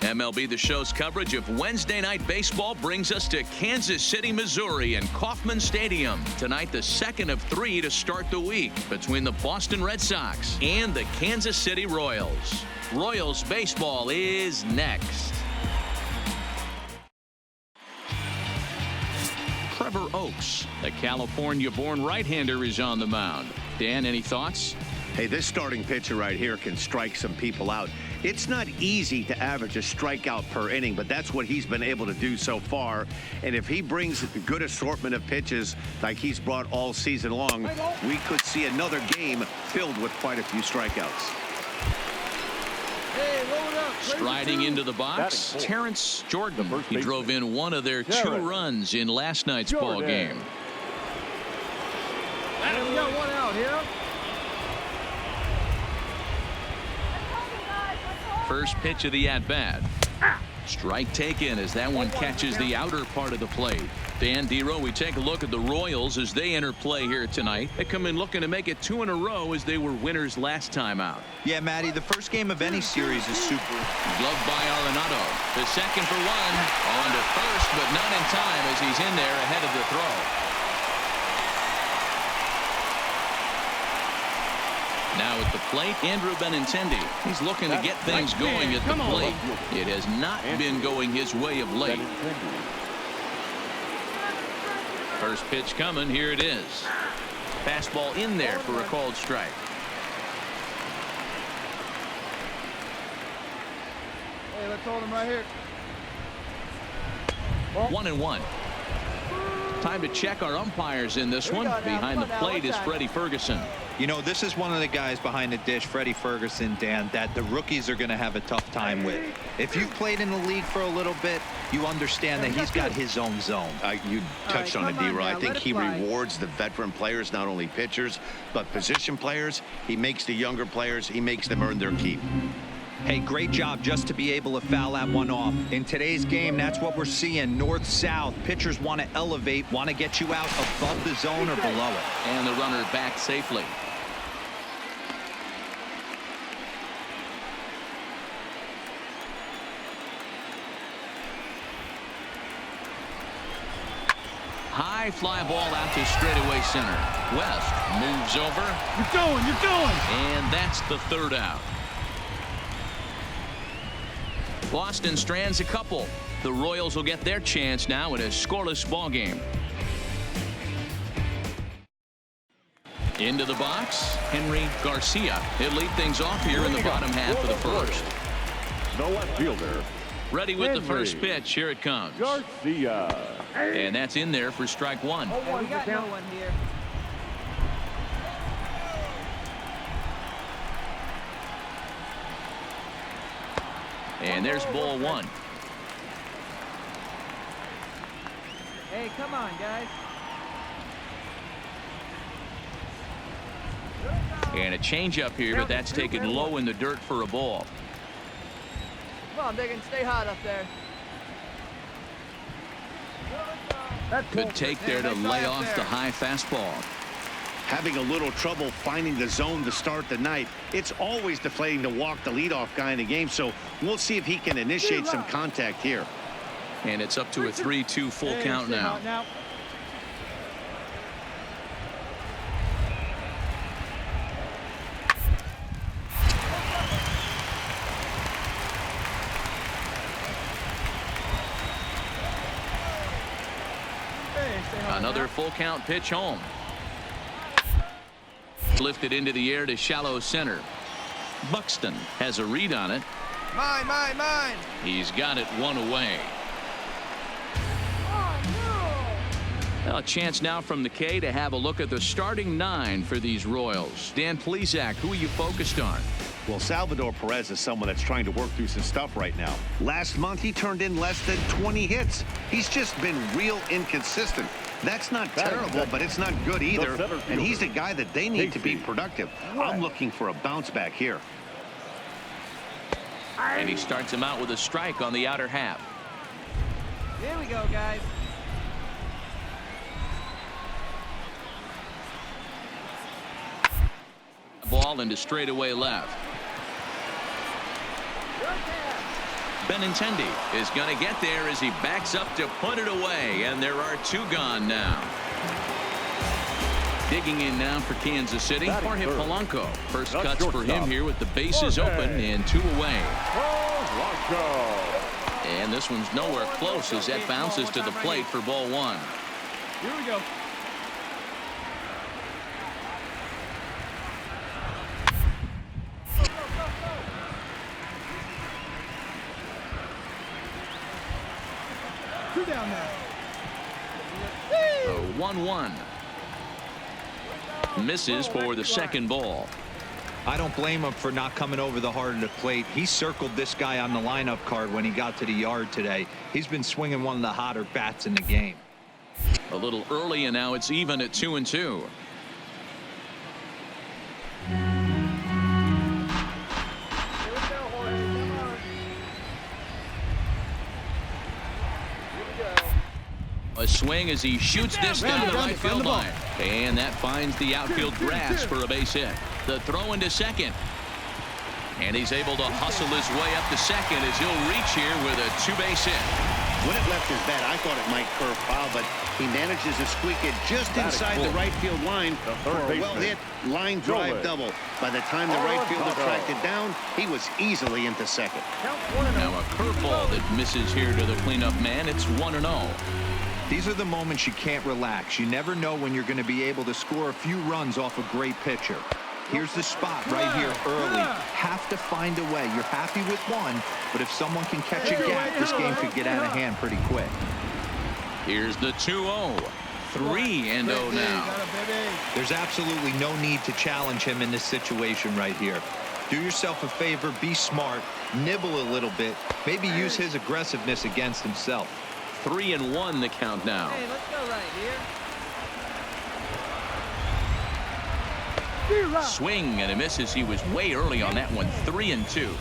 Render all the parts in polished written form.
MLB The Show's coverage of Wednesday Night Baseball brings us to Kansas City, Missouri and Kauffman Stadium. Tonight, the second of 3 to start the week between the Boston Red Sox and the Kansas City Royals. Royals baseball is next. Trevor Oaks, the California-born right-hander, is on the mound. Dan, any thoughts? Hey, this starting pitcher right here can strike some people out. It's not easy to average a strikeout per inning, but that's what he's been able to do so far. And if he brings a good assortment of pitches like he's brought all season long, we could see another game filled with quite a few strikeouts. Striding into the box, Terrence Jordan. He drove in one of their 2 runs in last night's ball game. And we got 1 out here. First pitch of the at-bat. Strike taken as that one catches the outer part of the plate. Dan Dero, we take a look at the Royals as they enter play here tonight. They come in looking to make it 2 in a row as they were winners last time out. Yeah, Matty, the first game of any series is super. Gloved by Arenado. The second for 1. On to first, but not in time as he's in there ahead of the throw. Now at the plate, Andrew Benintendi. He's looking to get things going at the plate. It has not been going his way of late. First pitch coming. Here it is. Fastball in there for a called strike. Hey, let's hold him right here. 1-1. Time to check our umpires in this one. Behind the plate is Freddie Ferguson. You know, this is one of the guys behind the dish, Freddie Ferguson, Dan, that the rookies are going to have a tough time with. If you've played in the league for a little bit, you understand that he's got his own zone. You touched on it, D-Roy. I think he rewards the veteran players, not only pitchers, but position players. He makes the younger players, he makes them earn their keep. Hey, great job just to be able to foul that one off. In today's game, that's what we're seeing. North-south. Pitchers want to elevate, want to get you out above the zone or below it. And the runner back safely. High fly ball out to straightaway center. West moves over. You're going. And that's the 3rd out. Boston strands a couple. The Royals will get their chance now in a scoreless ball game. Into the box, Henry Garcia. He'll lead things off here in the bottom half of the first. The left fielder. Ready with the first pitch. Here it comes. Garcia. And that's in there for strike 1. Hey, we got no one here. And there's ball 1. Hey, come on, guys. And a changeup here, but that's taken low in the dirt for a ball. Come on, Diggins, stay hot up there. Good take there to lay off the high fastball. Having a little trouble finding the zone to start the night. It's always deflating to walk the leadoff guy in the game, so we'll see if he can initiate some contact here. And it's up to a 3-2 full count now. Another full count pitch home. Lifted into the air to shallow center. Buxton has a read on it. Mine. He's got it 1 away. Well, a chance now from the K to have a look at the starting 9 for these Royals. Dan Plesac, who are you focused on? Well, Salvador Perez is someone that's trying to work through some stuff right now. Last month, he turned in less than 20 hits. He's just been real inconsistent. That's not terrible, but it's not good either. And he's the guy that they need to be productive. I'm looking for a bounce back here. And he starts him out with a strike on the outer half. Here we go, guys. Ball into straightaway left. Benintendi is going to get there as he backs up to put it away, and there are 2 gone now. Digging in now for Kansas City, Jorge Polanco. First cuts for him here with the bases open and 2 away. And this one's nowhere close as that bounces to the plate for ball 1. Here we go. Down there. 1-1. Misses for the second ball. I don't blame him for not coming over the heart of the plate. He circled this guy on the lineup card when he got to the yard today. He's been swinging one of the hotter bats in the game. A little early, and now it's even at 2-2. A swing as he shoots this down the right field line. And that finds the outfield grass for a base hit. The throw into second. And he's able to hustle his way up to second as he'll reach here with a 2-base hit. When it left his bat, I thought it might curve foul, but he manages to squeak it just inside the right field line for a well-hit line drive double. By the time the right fielder tracked it down, he was easily into second. Now a curveball that misses here to the cleanup man. It's 1-0. These are the moments you can't relax. You never know when you're going to be able to score a few runs off a great pitcher. Here's the spot right here early. Have to find a way. You're happy with one, but if someone can catch a gap, this game could get out of hand pretty quick. Here's the 2-0. 3-0 now. There's absolutely no need to challenge him in this situation right here. Do yourself a favor, be smart, nibble a little bit, maybe use his aggressiveness against himself. 3-1 the count now. Hey, let's go right here. Swing and a miss as he was way early on that one. 3-2.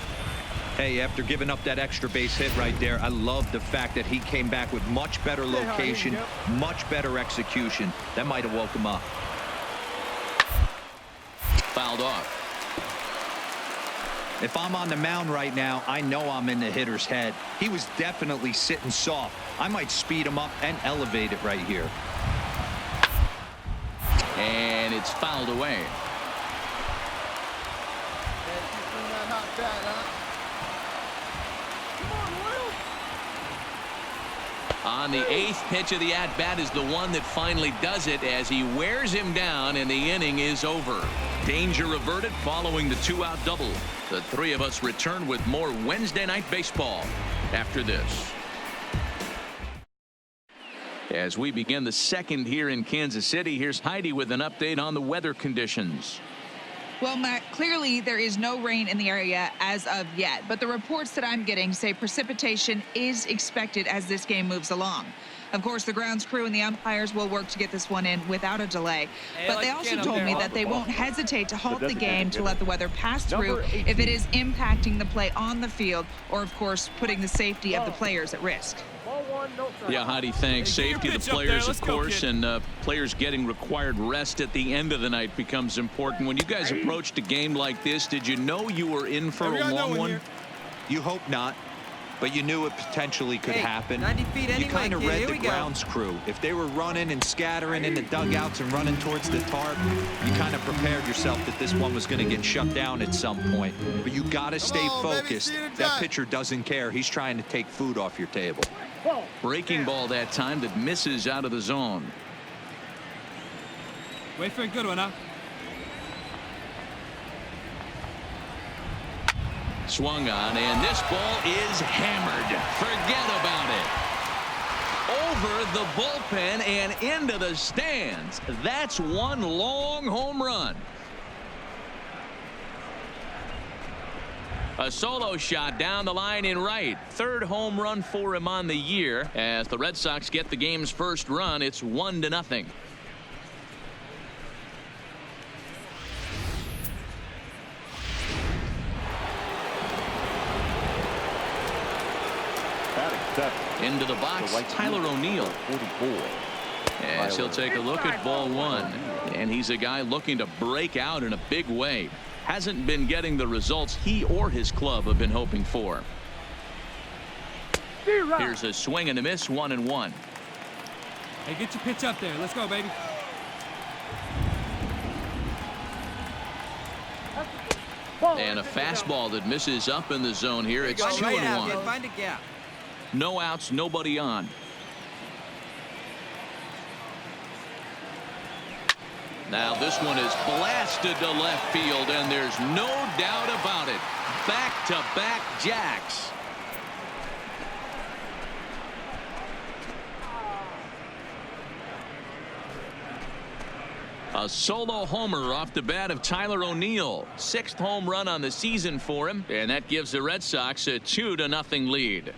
Hey, after giving up that extra base hit right there, I love the fact that he came back with much better location, much better execution. That might have woke him up. Fouled off. If I'm on the mound right now, I know I'm in the hitter's head. He was definitely sitting soft. I might speed him up and elevate it right here. And it's fouled away. On the 8th pitch of the at-bat is the one that finally does it as he wears him down, and the inning is over. Danger averted following the 2-out double. The 3 of us return with more Wednesday Night Baseball after this. As we begin the second here in Kansas City, here's Heidi with an update on the weather conditions. Well, Matt, clearly there is no rain in the area as of yet, but the reports that I'm getting say precipitation is expected as this game moves along. Of course, the grounds crew and the umpires will work to get this one in without a delay. But they also told me that they won't hesitate to halt the game to let the weather pass through if it is impacting the play on the field or, of course, putting the safety of the players at risk. Yeah, Heidi, thanks. Safety of the players, of course, and players getting required rest at the end of the night becomes important. When you guys approached a game like this, did you know you were in for a long one? You hope not, but you knew it potentially could happen. 90 feet anyway, you kind of read the grounds crew. If they were running and scattering in the dugouts and running towards the tarp, you kind of prepared yourself that this one was going to get shut down at some point. But you got to stay focused. That pitcher doesn't care. He's trying to take food off your table. Breaking ball that time that misses out of the zone. Wait for a good one, huh? Swung on, and this ball is hammered. Forget about it. Over the bullpen and into the stands. That's one long home run. A solo shot down the line in right. 3rd home run for him on the year. As the Red Sox get the game's first run, it's 1-0. Batting seventh. Into the box, Tyler O'Neill. 44. As he'll take a look at ball 1. And he's a guy looking to break out in a big way. Hasn't been getting the results he or his club have been hoping for. Here's a swing and a miss, 1-1. Hey, get your pitch up there. Let's go, baby. And a fastball that misses up in the zone here. It's 2-1. Find a gap. No outs, nobody on. Now this one is blasted to left field, and there's no doubt about it. Back-to-back jacks. A solo homer off the bat of Tyler O'Neill. 6th home run on the season for him, and that gives the Red Sox a 2-0 lead.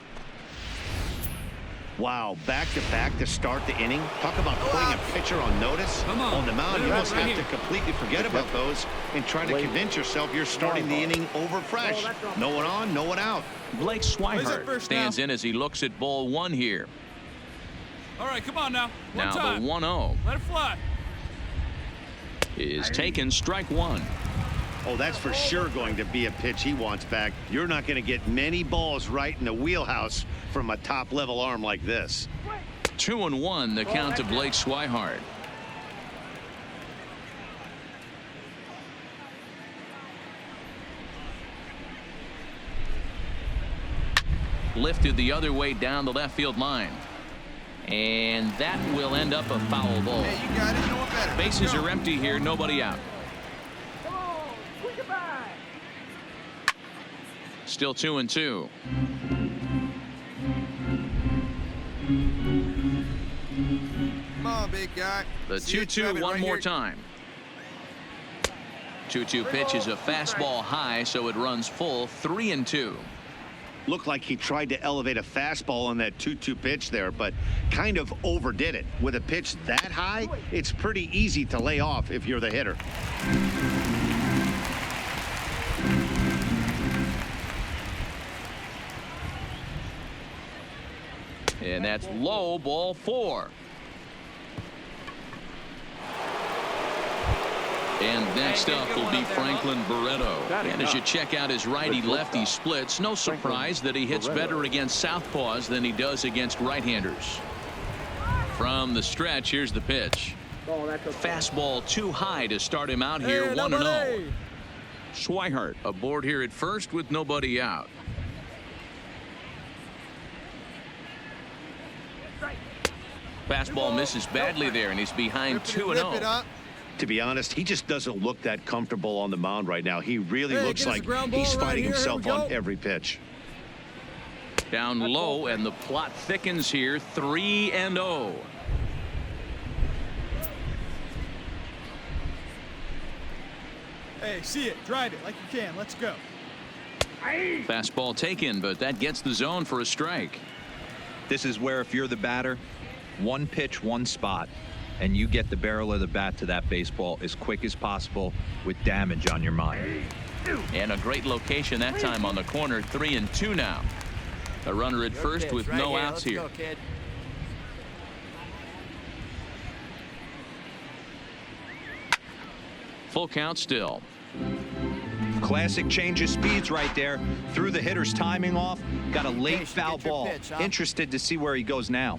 Wow, back-to-back to start the inning. Talk about putting a pitcher on notice. On the mound, you almost have to completely forget about those and try to convince yourself you're starting the inning over fresh. No one on, no one out. Blake Swihart stands in as he looks at ball 1 here. All right, come on now. Now the 1-0 Let it fly. is taken, strike 1. Oh, that's for sure going to be a pitch he wants back. You're not going to get many balls right in the wheelhouse from a top-level arm like this. 2-1 the count to Blake Swihart. Lifted the other way down the left field line. And that will end up a foul ball. Hey, you got it. You know what better. Bases are empty here, nobody out. Still 2-2. Come on, big guy. The 2-2 one more time. 2-2 pitch is a fastball high, so it runs full. 3-2. Looked like he tried to elevate a fastball on that 2-2 pitch there, but kind of overdid it. With a pitch that high, it's pretty easy to lay off if you're the hitter. And that's low, ball 4. And next up will be Franklin Barreto. And as you check out his righty-lefty splits, no surprise that he hits better against southpaws than he does against right-handers. From the stretch, here's the pitch. Fastball too high to start him out here, 1-0. Swihart aboard here at first with nobody out. Fastball misses badly there, and he's behind 2-0. To be honest, he just doesn't look that comfortable on the mound right now. He really looks like he's fighting himself on every pitch. Down low, and the plot thickens here, 3-0. Hey, see it. Drive it like you can. Let's go. Fastball taken, but that gets the zone for a strike. This is where if you're the batter, one pitch, one spot, and you get the barrel of the bat to that baseball as quick as possible with damage on your mind. And a great location that time on the corner. 3-2 now. A runner at first with no outs here. Let's go, kid. Full count still. Classic change of speeds right there. Threw the hitter's timing off. Got a late foul ball. Interested to see where he goes now.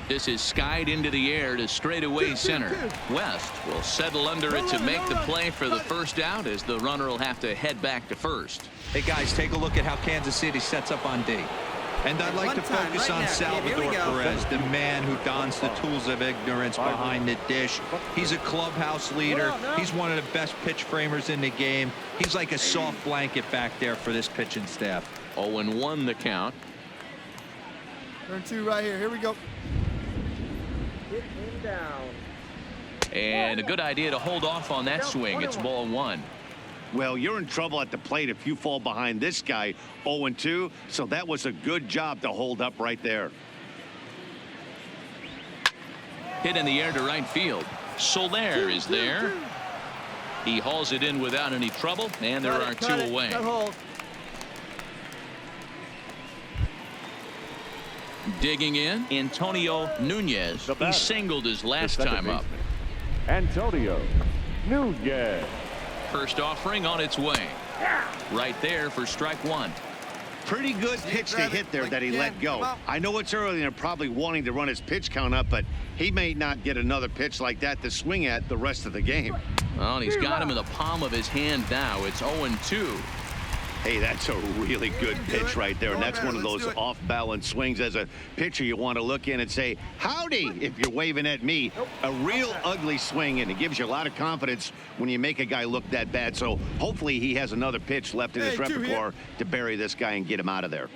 This is skied into the air to straightaway center. West will settle under it to make the play for the first out, as the runner will have to head back to first. Hey guys, take a look at how Kansas City sets up on D. And I'd like to focus on Salvador Perez, the man who dons the tools of ignorance behind the dish. He's a clubhouse leader. He's one of the best pitch framers in the game. He's like a soft blanket back there for this pitching staff. 0-1 the count. Turn 2 right here. Here we go. Hit him down. And a good idea to hold off on that swing. It's ball 1. Well, you're in trouble at the plate if you fall behind this guy 0-2, so that was a good job to hold up right there. Hit in the air to right field. Soler is there. He hauls it in without any trouble, and there are 2 away. Digging in, Antonio Nunez, who singled his last time up. Antonio Nunez. First offering on its way. Right there for strike 1. Pretty good pitch to hit there that he let go. I know it's early and they're probably wanting to run his pitch count up, but he may not get another pitch like that to swing at the rest of the game. Well, and he's got him in the palm of his hand now. It's 0-2. Hey, that's a really good pitch right there, and that's one of those off-balance swings. As a pitcher, you want to look in and say, howdy, if you're waving at me. A real ugly swing, and it gives you a lot of confidence when you make a guy look that bad. So hopefully he has another pitch left in his repertoire to bury this guy and get him out of there.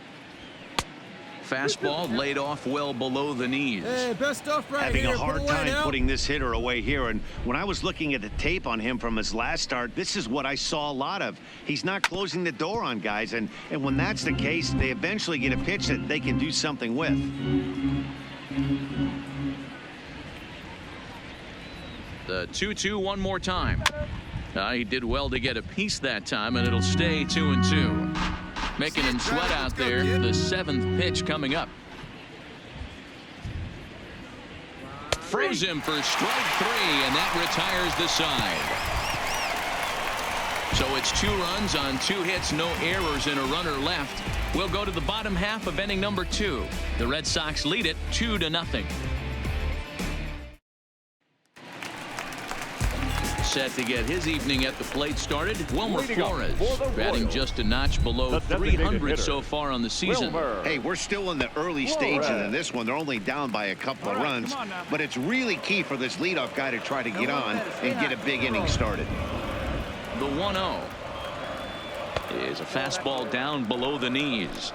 Fastball laid off well below the knees. Hey, best stuff right Having here. a hard time putting this hitter away here. And when I was looking at the tape on him from his last start, this is what I saw a lot of. He's not closing the door on guys. And when that's the case, they eventually get a pitch that they can do something with. The 2-2 one more time. He did well to get a piece that time, and it'll stay 2-2. Making him sweat out there. The 7th pitch coming up. Throws him for strike 3, and that retires the side. So it's 2 runs on 2 hits, no errors, and a runner left. We'll go to the bottom half of inning number 2. The Red Sox lead it 2-0. Set to get his evening at the plate started, Wilmer Flores, batting just a notch below 300 so far on the season. Hey, we're still in the early stages in this one. They're only down by a couple of runs, but it's really key for this leadoff guy to try to get on and get a big inning started. The 1-0 is a fastball down below the knees.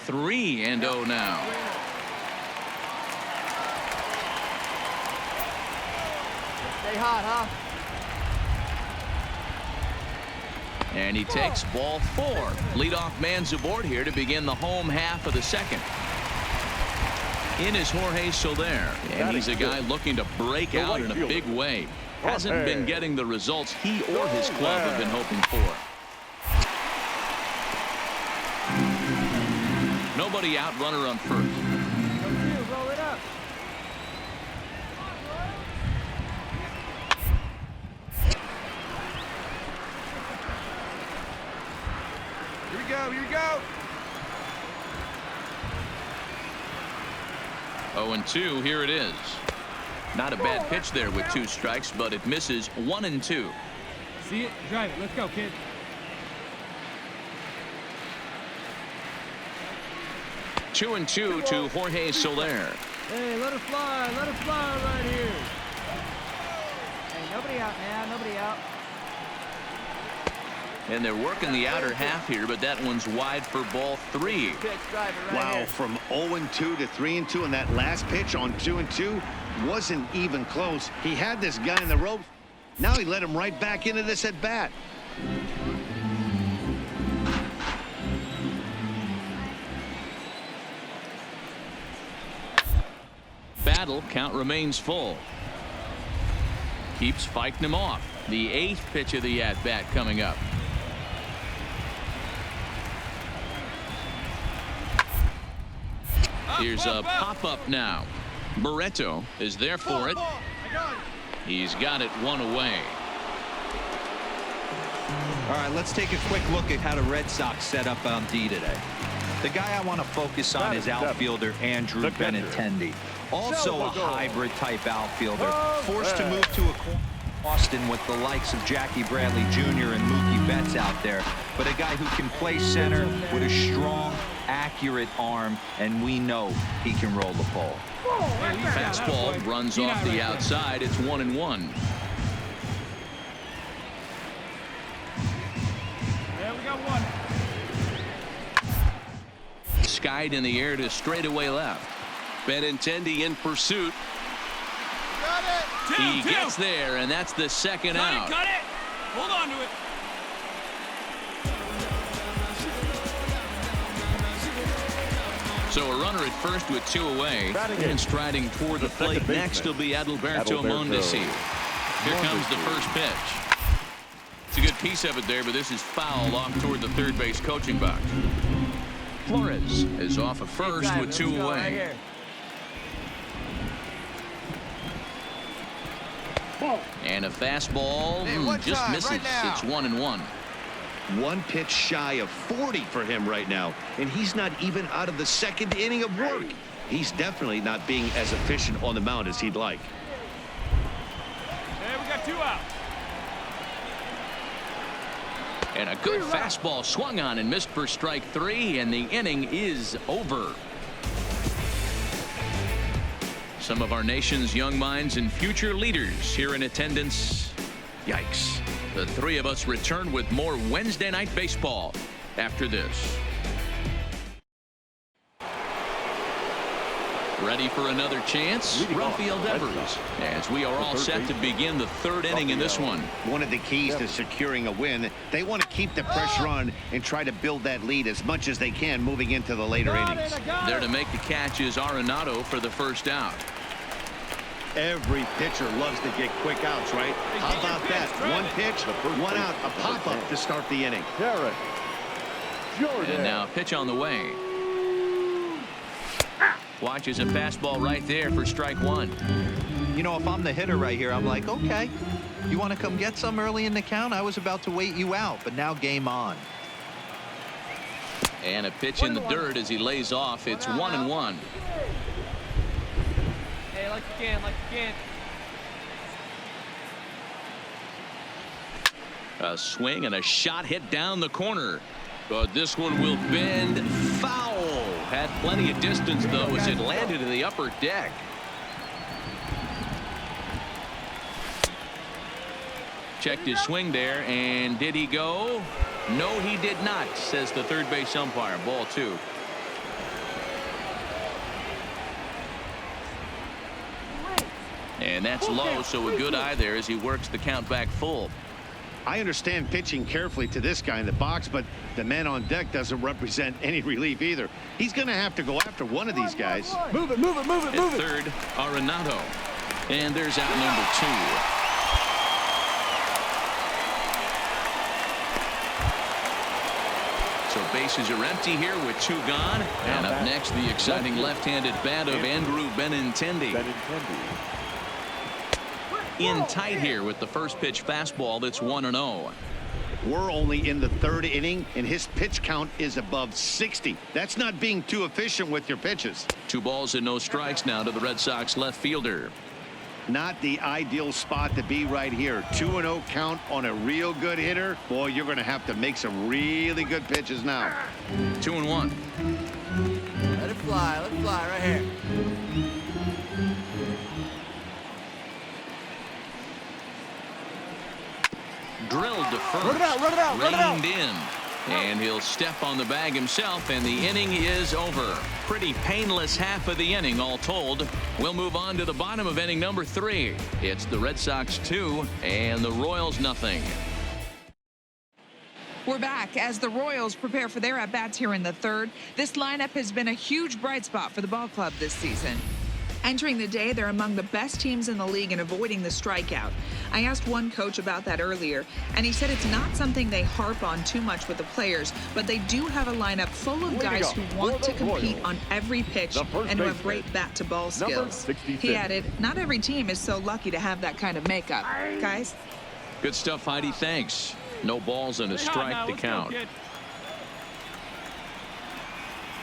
Three and 0 now. Stay hot, huh? And he takes ball 4. Leadoff man's aboard here to begin the home half of the second. In is Jorge Soler, and he's a guy looking to break out in a big way. Hasn't been getting the results he or his club have been hoping for. Nobody out, runner on first. Roll it up. Here we go. Here we go. 0-2. Here it is. Not a bad pitch there with 2 strikes, but it misses 1-2. See it? Drive it. Let's go, kid. 2-2 to Jorge Soler. Hey, let it fly right here. Hey, nobody out now, nobody out. And they're working the outer half here, but that one's wide for ball 3. Pitch, drive it right Wow, here. from 0-2 to 3-2, and that last pitch on 2-2 wasn't even close. He had this guy in the ropes. Now he let him right back into this at bat. Battle, count remains full. Keeps fighting him off. The 8th pitch of the at-bat coming up. Here's a pop-up now. Barreto is there for it. He's got it 1 away. All right, let's take a quick look at how the Red Sox set up on D today. The guy I want to focus on is outfielder Andrew Benintendi. Also a hybrid type outfielder, forced to move to a corner Austin with the likes of Jackie Bradley Jr. and Mookie Betts out there, but a guy who can play center with a strong, accurate arm, and we know he can roll the ball. Fastball runs off the outside. It's 1-1. Yeah, we got one. Skied in the air to straightaway left. Benintendi in pursuit. Got it. He gets there, and that's the second out. Cut it. Hold on to it. So a runner at first with 2 away, and striding toward the plate next will be Adalberto Mondesi. Here comes the first pitch. It's a good piece of it there, but this is foul off toward the third base coaching box. Flores is off at first with 2 away. And a fastball just misses. It's 1-1. One pitch shy of 40 for him right now, and he's not even out of the second inning of work. He's definitely not being as efficient on the mound as he'd like. Hey, we got 2 out. And a good fastball swung on and missed for strike 3, and the inning is over. Some of our nation's young minds and future leaders here in attendance. Yikes. The 3 of us return with more Wednesday Night Baseball after this. Ready for another chance? Rafael Devers, as we are all set to begin the 3rd inning in this one. One of the keys to securing a win, they want to keep the pressure on and try to build that lead as much as they can moving into the later innings. There to make the catch is Arenado for the first out. Every pitcher loves to get quick outs, right? How about that? One pitch, 1 out, a pop-up to start the inning. And now pitch on the way. Watches a fastball right there for strike 1. You know, if I'm the hitter right here, I'm like, okay, you want to come get some early in the count? I was about to wait you out, but now game on. And a pitch in the dirt as he lays off. It's 1-1. Hey, like you can, like you can. A swing and a shot hit down the corner. But this one will bend foul. Had plenty of distance, though, as it landed in the upper deck. Checked his swing there, and did he go? No, he did not, says the third base umpire. Ball 2. And that's low, so a good eye there as he works the count back full. I understand pitching carefully to this guy in the box, but the man on deck doesn't represent any relief either. He's going to have to go after one of these guys. Move it, move it, move it, move it. At third, Arenado. And there's out number 2. So bases are empty here with 2 gone. And up next, the exciting left-handed bat of Andrew Benintendi. In tight here with the first pitch fastball that's 1-0. We're only in the 3rd inning, and his pitch count is above 60. That's not being too efficient with your pitches. 2 balls and no strikes now to the Red Sox left fielder. Not the ideal spot to be right here. 2-0 count on a real good hitter. Boy, you're going to have to make some really good pitches now. 2-1. Let it fly right here. Drilled to first. Run it out, run it out, run it out. Reined in. And he'll step on the bag himself, and the inning is over. Pretty painless half of the inning, all told. We'll move on to the bottom of inning number 3. It's the Red Sox 2 and the Royals nothing. We're back as the Royals prepare for their at-bats here in the 3rd. This lineup has been a huge bright spot for the ball club this season. Entering the day, they're among the best teams in the league in avoiding the strikeout. I asked one coach about that earlier, and he said it's not something they harp on too much with the players, but they do have a lineup full of guys who want to compete on every pitch and who have great bat-to-ball skills. He added, not every team is so lucky to have that kind of makeup. Guys? Good stuff, Heidi. Thanks. No balls and a strike to count.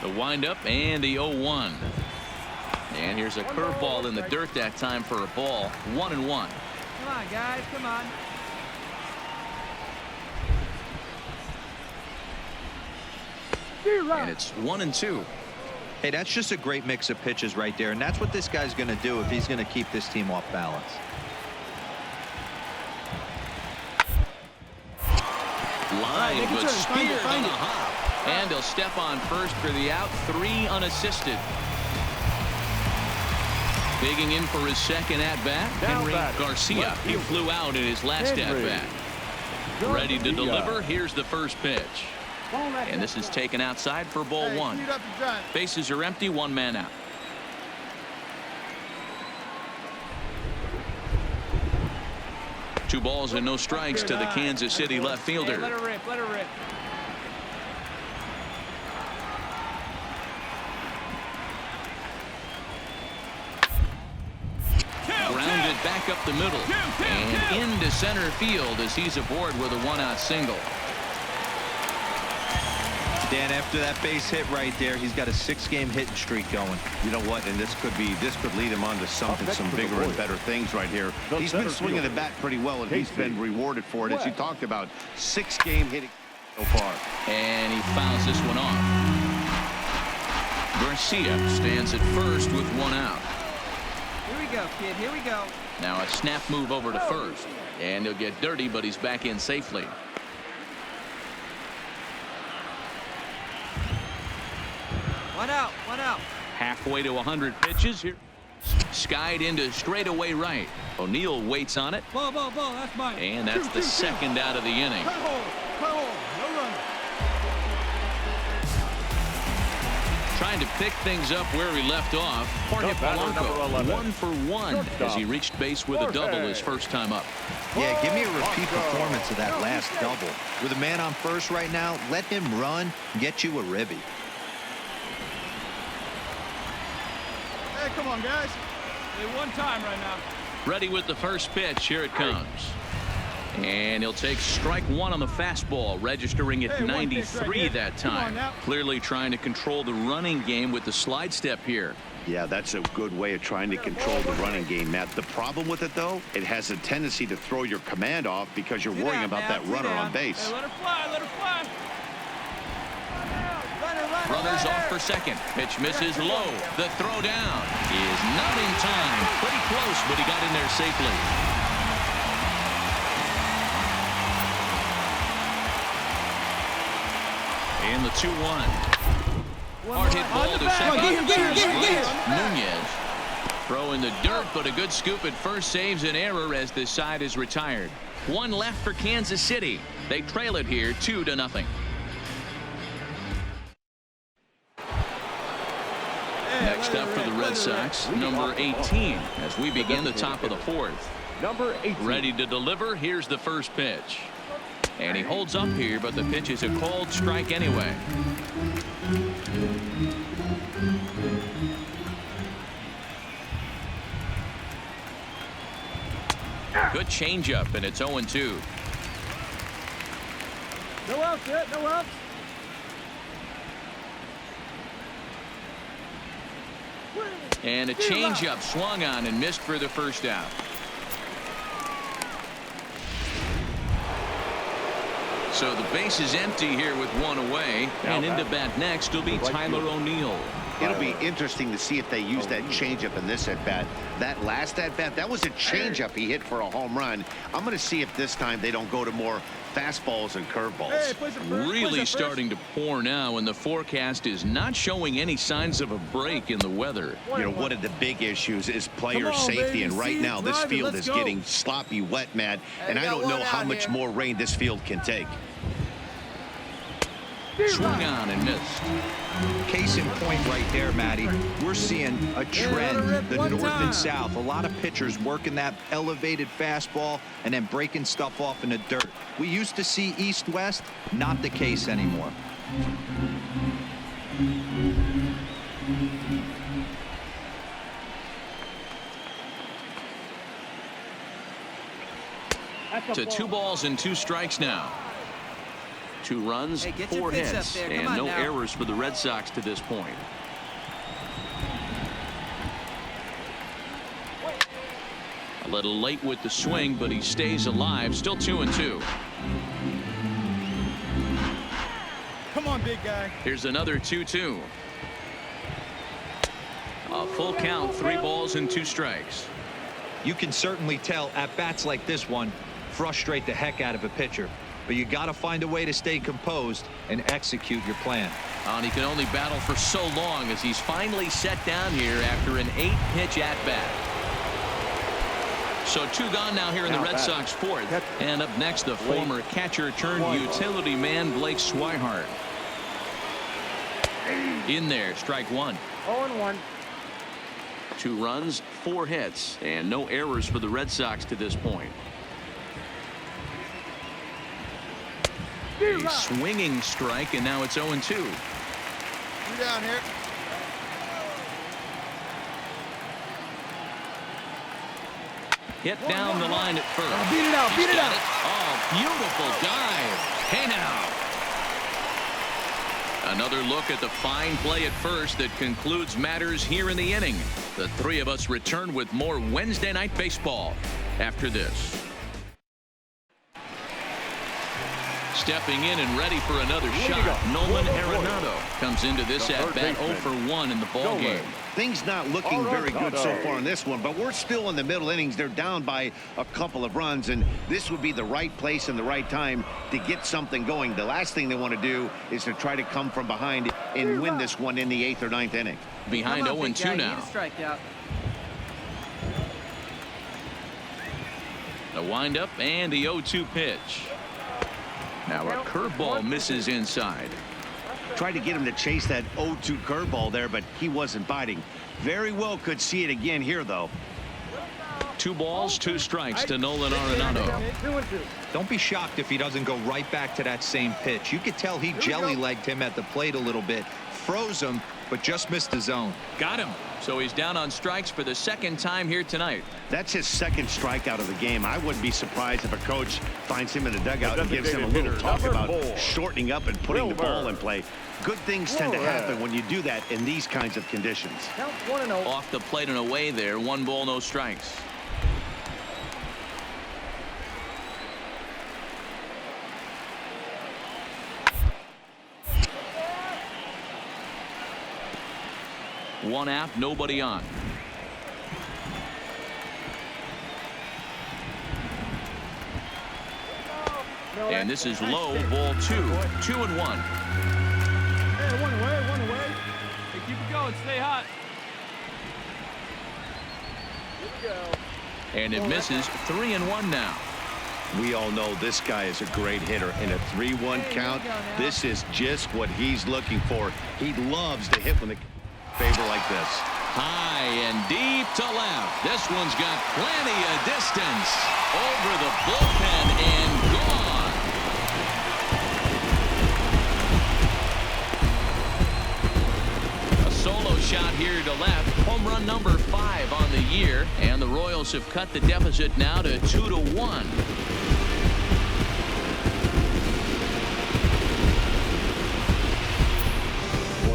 The windup and the 0-1. And here's a curveball in the dirt that time for a ball. 1-1. Come on, guys, come on. And it's 1-2. Hey, that's just a great mix of pitches right there, and that's what this guy's going to do if he's going to keep this team off balance. Line, but speared on a hop. And he'll step on first for the out. 3 unassisted. Digging in for his second at-bat, Henry Garcia. He flew out in his last at-bat. Ready to deliver. Here's the first pitch. And this is taken outside for ball 1. Bases are empty, 1 man out. Two balls and no strikes to the Kansas City left fielder. Hey, let her rip, let her rip. Grounded back up the middle and into center field as he's aboard with a one-out single. Dan, after that base hit right there, he's got a 6-game hitting streak going. You know what? And this could lead him on to something, some bigger and better things right here. He's been swinging the bat pretty well, and he's been rewarded for it, as you talked about. 6-game hitting so far. And he fouls this one off. Garcia stands at first with one out. Here we go, kid. Here we go. Now a snap move over to first. And he'll get dirty, but he's back in safely. One out. One out. Halfway to 100 pitches here. Skied into straightaway right. O'Neill waits on it. Ball. That's mine. And that's the second out of the inning. Cut hole. No run. Trying to pick things up where he left off. Jorge Polanco 1 for 1 as he reached base with a double his first time up. Yeah, give me a repeat performance of that last double. With a man on first right now, let him run, get you a ribby. Hey, come on, guys. Hey, one time right now. Ready with the first pitch. Here it comes. And he'll take strike one on the fastball, registering at 93 that time. Clearly trying to control the running game with the slide step here. Yeah, that's a good way of trying to control the running game, Matt. The problem with it, though, it has a tendency to throw your command off because you're worrying about that runner on base. Hey, let her fly. Let her fly. Runners off for second. Pitch misses low. The throw down is not in time. Pretty close, but he got in there safely. And the 2-1. Hard hit ball to second. Nunez. Throw in the dirt, but a good scoop at first saves an error as this side is retired. One left for Kansas City. They trail it here 2-0. Next up for the Red Sox, number 18, as we begin the top of the fourth. Number 18. Ready to deliver. Here's the first pitch. And he holds up here, but the pitch is a called strike anyway. Good changeup, and it's 0-2. No outs yet. No outs. And a changeup swung on and missed for the first out. So the base is empty here with one away, and into bat next will be Tyler O'Neill. It'll be interesting to see if they use that changeup in this at-bat. That last at-bat, that was a changeup he hit for a home run. I'm going to see if this time they don't go to more fastballs and curveballs. Really starting to pour now, and the forecast is not showing any signs of a break in the weather. You know, one of the big issues is player safety, and right now this field is getting sloppy wet, Matt, and I don't know how much more rain this field can take. Swung on and missed. Case in point right there, Matty. We're seeing a trend, the north and south. A lot of pitchers working that elevated fastball and then breaking stuff off in the dirt. We used to see east-west, not the case anymore. To 2 balls and 2 strikes now. 2 runs, 4 hits, and no errors for the Red Sox to this point. A little late with the swing, but he stays alive. Still 2-2. Come on, big guy. Here's another 2-2. A full count, 3 balls and 2 strikes. You can certainly tell at bats like this one frustrate the heck out of a pitcher. But you got to find a way to stay composed and execute your plan. And he can only battle for so long as he's finally set down here after an 8-pitch at-bat. So 2 gone now here in the Red Sox fourth. And up next, the former catcher turned utility man Blake Swihart. In there, strike 1. 0-1. 2 runs, 4 hits, and no errors for the Red Sox to this point. A swinging strike, and now it's 0-2. You down here. Hit down the line at first. Beat it out, beat it out. Oh, beautiful dive. Hey now. Another look at the fine play at first that concludes matters here in the inning. The three of us return with more Wednesday Night Baseball after this. Stepping in and ready for another shot, Nolan Arenado comes into this at-bat 0 for 1 in the ball game. Things not looking very good so far in this one, but we're still in the middle innings. They're down by a couple of runs, and this would be the right place and the right time to get something going. The last thing they want to do is to try to come from behind and win this one in the 8th or 9th inning. Behind 0-2 now. The windup and the 0-2 pitch. Now a curveball misses inside. Tried to get him to chase that 0-2 curveball there, but he wasn't biting. Very well could see it again here, though. 2 balls, 2 strikes to Nolan Arenado. Don't be shocked if he doesn't go right back to that same pitch. You could tell he jelly-legged him at the plate a little bit. Froze him, but just missed the zone. Got him. So he's down on strikes for the 2nd time here tonight. That's his 2nd strikeout of the game. I wouldn't be surprised if a coach finds him in the dugout and gives him a little talk about shortening up and putting the ball in play. Good things tend to happen when you do that in these kinds of conditions. Off the plate and away there. 1 ball, no strikes. One out, nobody on. And this is low, ball 2. 2-1. Hey, one away. Hey, keep it going. Stay hot. And it misses. 3-1 now. We all know this guy is a great hitter. In a 3-1 count, this is just what he's looking for. He loves to hit when the favor like this. High and deep to left. This one's got plenty of distance. Over the bullpen and gone. A solo shot here to left. Home run number 5 on the year. And the Royals have cut the deficit now to 2-1.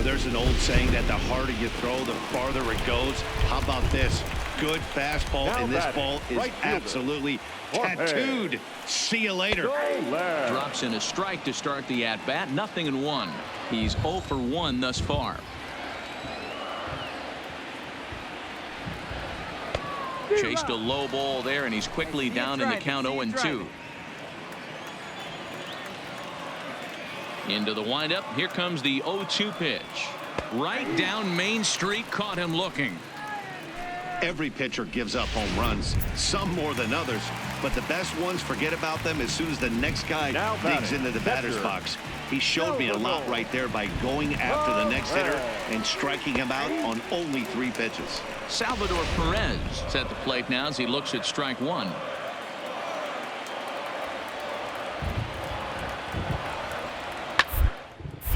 There's an old saying that the harder you throw, the farther it goes. How about this? Good fastball, and this ball is absolutely tattooed. See you later. Drops in a strike to start the at-bat. 0-1. He's 0 for 1 thus far. Chased a low ball there, and he's quickly down in the count 0-2. Into the windup. Here comes the 0-2 pitch. Right down Main Street. Caught him looking. Every pitcher gives up home runs, some more than others, but the best ones, forget about them as soon as the next guy digs into the batter's box. He showed me a lot right there by going after the next hitter and striking him out on only 3 pitches. Salvador Perez is at the plate now as he looks at strike 1.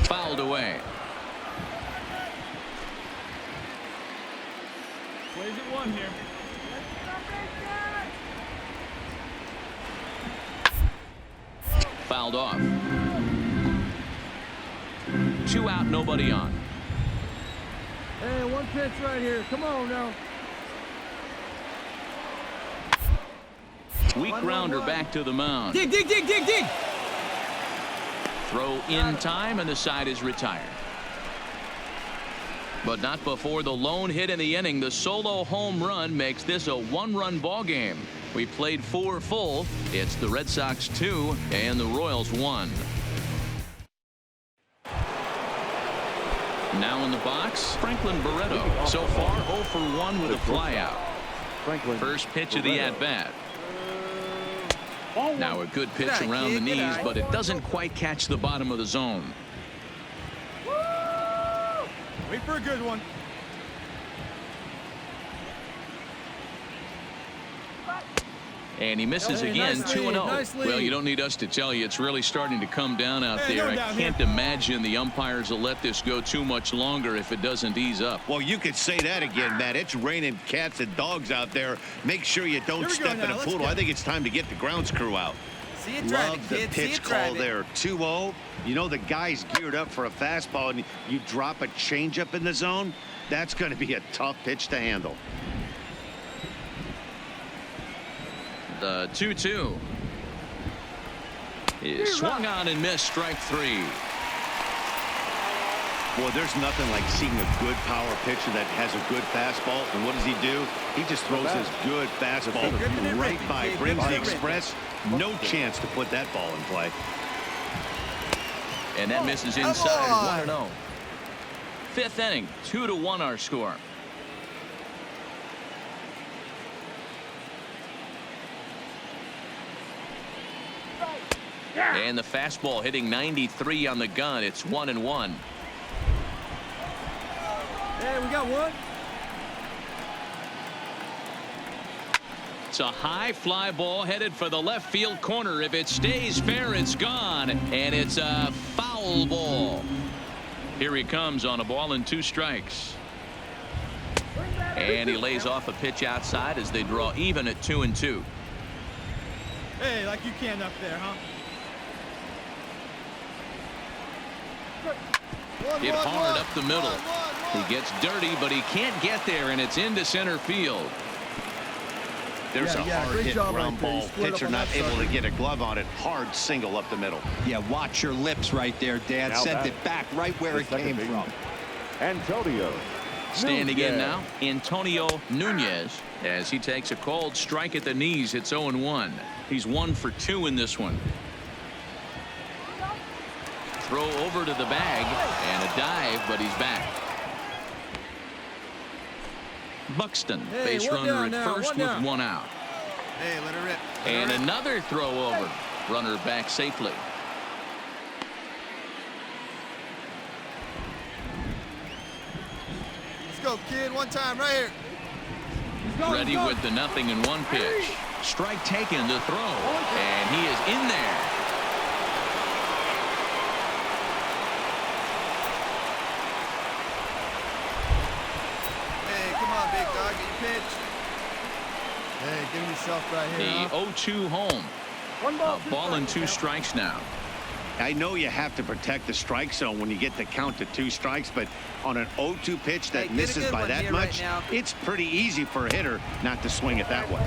Fouled away. Plays at 1 here. Fouled off. 2 out, nobody on. Hey, 1 pitch right here. Come on now. Weak grounder back to the mound. Dig. Throw in time, and the side is retired. But not before the lone hit in the inning. The solo home run makes this a 1-run ball game. We played 4 full. It's the Red Sox 2 and the Royals 1. Now in the box, Franklin Barreto. So far 0 for 1 with a flyout. First pitch of the at-bat. Now a good pitch around the knees, but it doesn't quite catch the bottom of the zone. Wait for a good one. And he misses Hey, again, nice 2-0. lead, nice lead. Well, you don't need us to tell you it's really starting to come down out Hey, there. no I doubt, can't imagine the umpires will let this go too much longer if it doesn't ease up. Well, you could say that again, Matt. It's raining cats and dogs out there. Make sure you don't Here we go step in now, a let's poodle. go. I think it's time to get the grounds crew out. See it drive Love it, the kid. See pitch it call drive it. there. 2-0. You know the guy's geared up for a fastball, and you drop a changeup in the zone. That's going to be a tough pitch to handle. The 2-2 is swung on and missed, strike 3. Boy, there's nothing like seeing a good power pitcher that has a good fastball. And what does he do? He just throws his good fastball right by Brimsey Express. No chance to put that ball in play. And that misses inside. 1-0. Fifth inning, 2-1 our score. And the fastball hitting 93 on the gun. It's 1-1. Hey, we got one. It's a high fly ball headed for the left field corner. If it stays fair, it's gone. And it's a foul ball. Here he comes on a ball and 2 strikes. And he lays off a pitch outside as they draw even at 2-2. Hey, like you can up there, huh? Hit hard up the middle. He gets dirty, but he can't get there, and it's into center field. There's a hard great hit job ground right there. You ball. split up Pitcher on not that able sucker. to get a glove on it. Hard single up the middle. Yeah, watch your lips right there, Dad. Now Sent back. it back right where The it second came baseman, from. Antonio. Standing in Nunez. now, Antonio Nunez, as he takes a cold strike at the knees. It's 0-1. He's 1 for 2 in this one. Throw over to the bag and a dive, but he's back. Buxton, Hey, base one runner down at now, first one with down. 1 out. Hey, let her rip. And another throw over. Runner back safely. Let's go, kid. One time right here. Ready with the 0-1 pitch. Strike taken to throw. And he is in there. Hey, come on, big dog. Get your pitch. Hey, give me yourself right here. The 0-2 home. A ball and 2 strikes now. I know you have to protect the strike zone when you get the count to 2 strikes, but on an 0-2 pitch that Hey, get a misses good by one that here right much, now. it's pretty easy for a hitter not to swing it that way.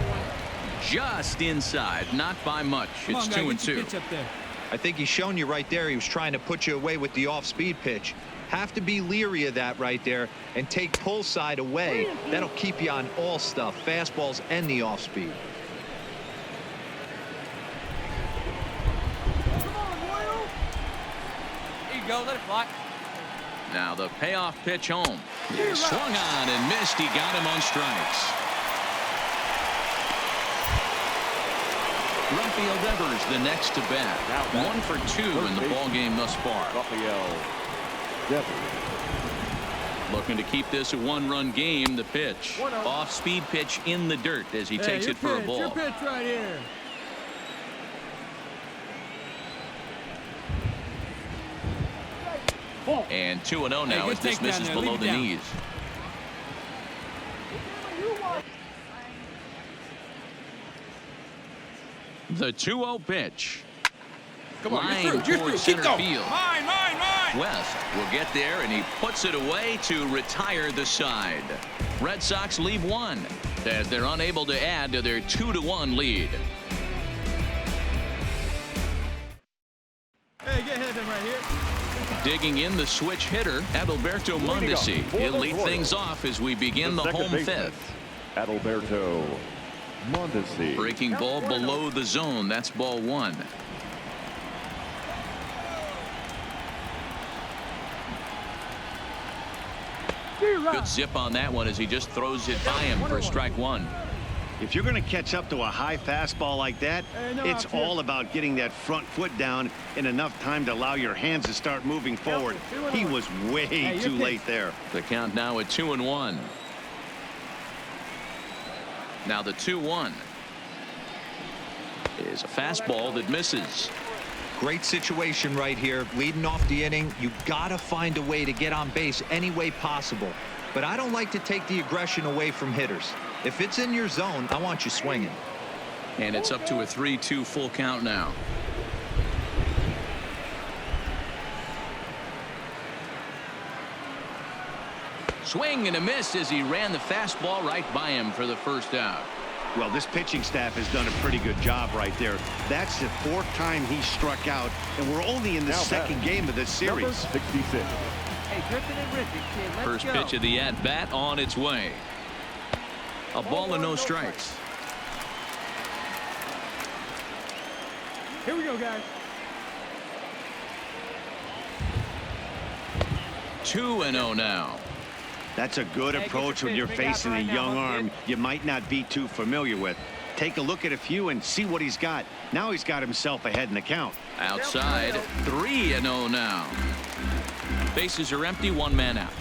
Just inside, not by much. It's 2-2. Pitch up there. I think he's shown you right there. He was trying to put you away with the off-speed pitch. Have to be leery of that right there and take pull side away. That'll keep you on all stuff, fastballs and the off-speed. There you go. Let it fly. Now the payoff pitch home. Swung on and missed. He got him on strikes. Rafael Devers the next to bat. 1 for 2 in the ball game thus far. Rafael Devers. Looking to keep this a 1-run game. The pitch. Off-speed pitch in the dirt as he takes it for a ball. Your pitch right here. And 2-0 now as this misses below the knees. The 2-0 pitch. Line towards center field. Mine. West will get there, and he puts it away to retire the side. Red Sox leave 1 as they're unable to add to their 2-1 lead. Hey, get ahead of him right here. Digging in the switch hitter, Adalberto Mondesi. He'll lead things off as we begin the home fifth. Adalberto Mondesi. Breaking ball below the zone. That's ball 1. Good zip on that one as he just throws it by him for strike 1. If you're going to catch up to a high fastball like that, it's all about getting that front foot down in enough time to allow your hands to start moving forward. He was way too late there. The count now at 2-1. Now the 2-1. is a fastball that misses. Great situation right here. Leading off the inning, you gotta find a way to get on base any way possible. But I don't like to take the aggression away from hitters. If it's in your zone, I want you swinging. And it's up to a 3-2 full count now. Swing and a miss as he ran the fastball right by him for the first out. Well, this pitching staff has done a pretty good job right there. That's the 4th time he struck out, and we're only in the second game of this series. Number 66. Hey, Griffin and Richard, kid, let's First go. pitch of the at-bat on its way. A ball and no strikes. Here we go, guys. 2-0 now. That's a good approach when you're facing a young arm you might not be too familiar with. Take a look at a few and see what he's got. Now he's got himself ahead in the count. Outside, 3-0 now. Bases are empty, 1 man out.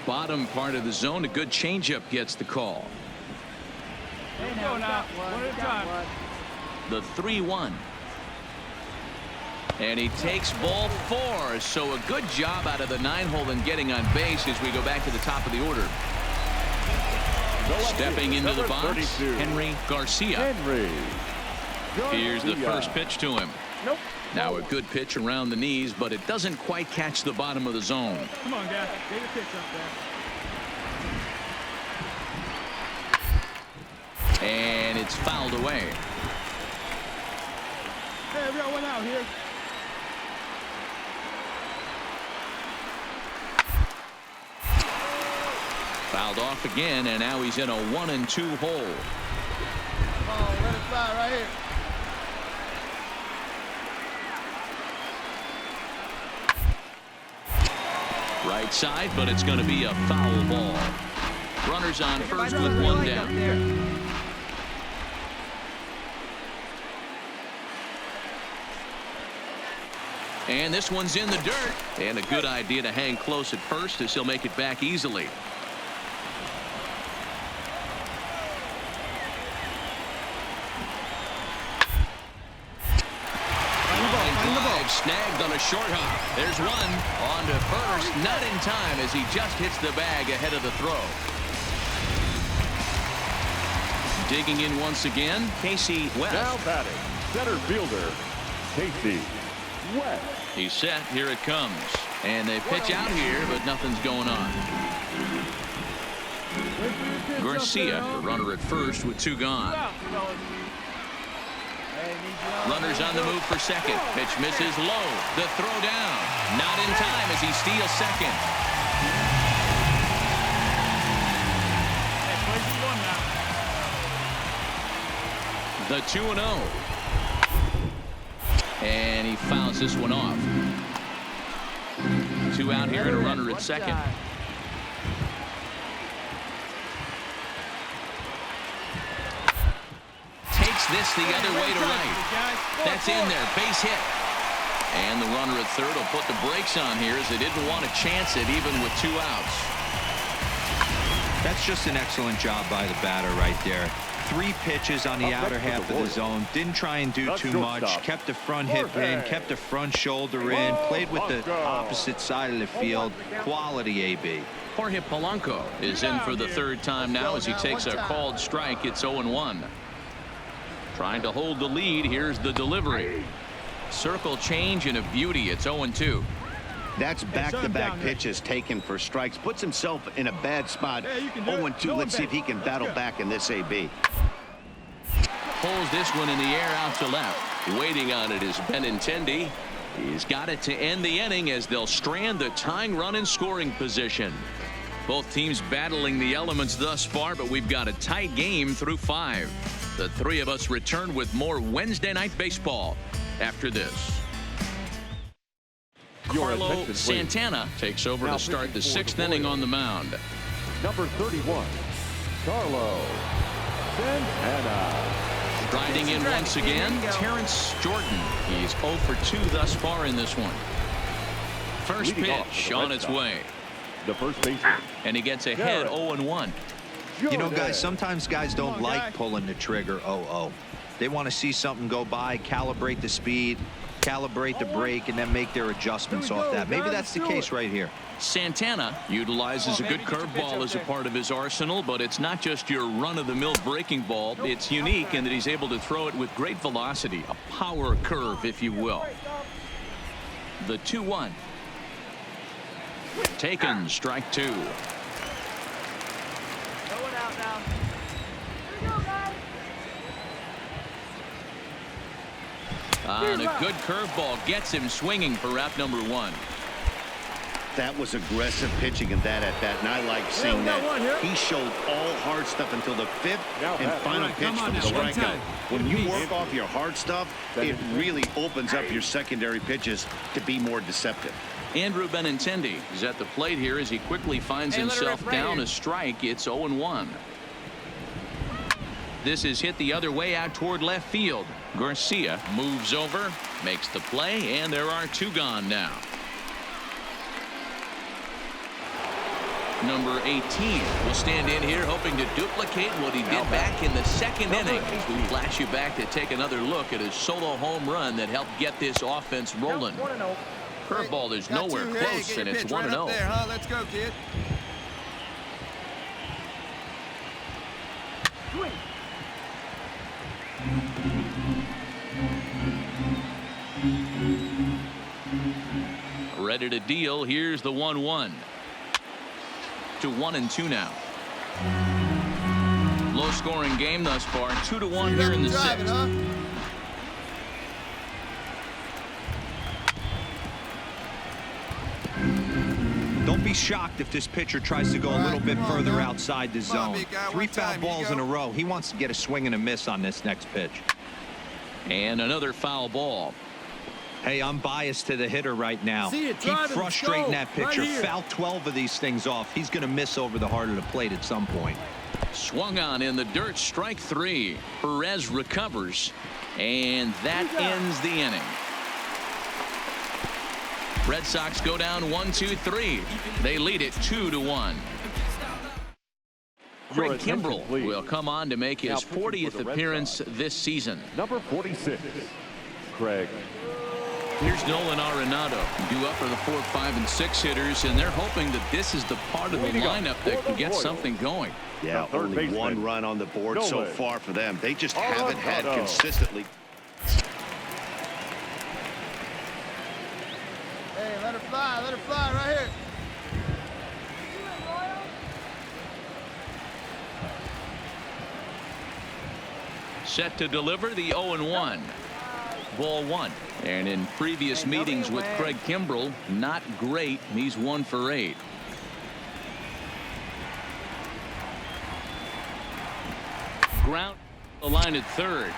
Bottom part of the zone, a good changeup gets the call. Hey, now, we got one at a time. The 3-1. And he takes ball 4. So a good job out of the 9-hole in getting on base as we go back to the top of the order. Stepping into the box, 32. Henry Garcia. Henry. Here's the Garcia. first pitch to him. Nope. Now a good pitch around the knees, but it doesn't quite catch the bottom of the zone. Come on, guys. Get your pitch up there. And it's fouled away. Hey, we got one out here. Fouled off again, and now he's in a 1-2 hole. Come on, let it fly right here. Right side, but it's going to be a foul ball. Runners on first with 1 down. And this one's in the dirt. And a good idea to hang close at first as he'll make it back easily. Snagged on a short hop. There's one on to first, not in time as he just hits the bag ahead of the throw. Digging in once again, Casey West. Now batting, center fielder, Casey West. He's set. Here it comes. And they pitch out here, but nothing's going on. Garcia, the runner at first with 2 gone. Runners on the move for second. Pitch misses low. The throw down. Not in time as he steals second. The 2-0. And he fouls this one off. 2 out here and a runner at second. This the other way to right. That's in there. Base hit. And the runner at third will put the brakes on here as they didn't want to chance it even with 2 outs. That's just an excellent job by the batter right there. 3 pitches on the outer half of the zone. Didn't try and do too much. Kept the front hip in. Kept the front shoulder in. Played with the opposite side of the field. Quality AB. Jorge Polanco is in for the 3rd time now as he takes a called strike. It's 0-1. Trying to hold the lead. Here's the delivery. Circle change and a beauty. It's 0-2. That's back-to-back pitches taken for strikes. Puts himself in a bad spot. 0-2. Let's see if he can battle back in this AB. Pulls this one in the air out to left. Waiting on it is Benintendi. He's got it to end the inning as they'll strand the tying run in scoring position. Both teams battling the elements thus far, but we've got a tight game through 5. The 3 of us return with more Wednesday night baseball after this. Carlo Santana takes over to start the 6th inning on the mound. Number 31, Carlo Santana. Striding in once again, Terrence Jordan. He's 0 for 2 thus far in this one. First pitch on its way. The first baseman. And he gets ahead 0-1. You know, guys, sometimes guys don't like pulling the trigger 0-0. They want to see something go by, calibrate the speed, calibrate the brake, and then make their adjustments off that. Maybe that's the case right here. Santana utilizes a good curveball as a part of his arsenal, but it's not just your run-of-the-mill breaking ball. It's unique in that he's able to throw it with great velocity, a power curve, if you will. The 2-1. Taken, strike two. And a good curveball gets him swinging for wrap number one. That was aggressive pitching and that at bat, and I like seeing that. He showed all hard stuff until the fifth and final pitch for the strikeout. When you work off your hard stuff, it really opens up your secondary pitches to be more deceptive. Andrew Benintendi is at the plate here as he quickly finds himself down a strike. It's 0-1. This is hit the other way out toward left field. Garcia moves over, makes the play, and there are two gone now. Number 18 will stand in here hoping to duplicate what he did back in the second inning. We flash you back to take another look at his solo home run that helped get this offense rolling. Curveball is nowhere close, and it's 1-0. Let's go, kid. Ready to deal. Here's the 1-1. To 1-2 now. Low scoring game thus far. 2-1 here in the sixth. Don't be shocked if this pitcher tries to go a little bit further outside the zone. 3 foul balls in a row. He wants to get a swing and a miss on this next pitch. And another foul ball. Hey, I'm biased to the hitter right now. Keep frustrating that pitcher. Foul 12 of these things off. He's going to miss over the heart of the plate at some point. Swung on in the dirt, strike three. Perez recovers, and that ends the inning. Red Sox go down 1-2-3. They lead it 2-1. Craig Kimbrell will come on to make his 40th appearance this season. Number 46, Craig. Here's Nolan Arenado due up for the 4, 5, and 6 hitters, and they're hoping that this is the part of the lineup that can get something going. Yeah, only one run on the board so far for them. They just haven't had consistently. Hey, let her fly right here. Set to deliver the 0-1. Ball one. And in previous meetings with Craig Kimbrell, not great. He's 1 for 8. Ground the line at third,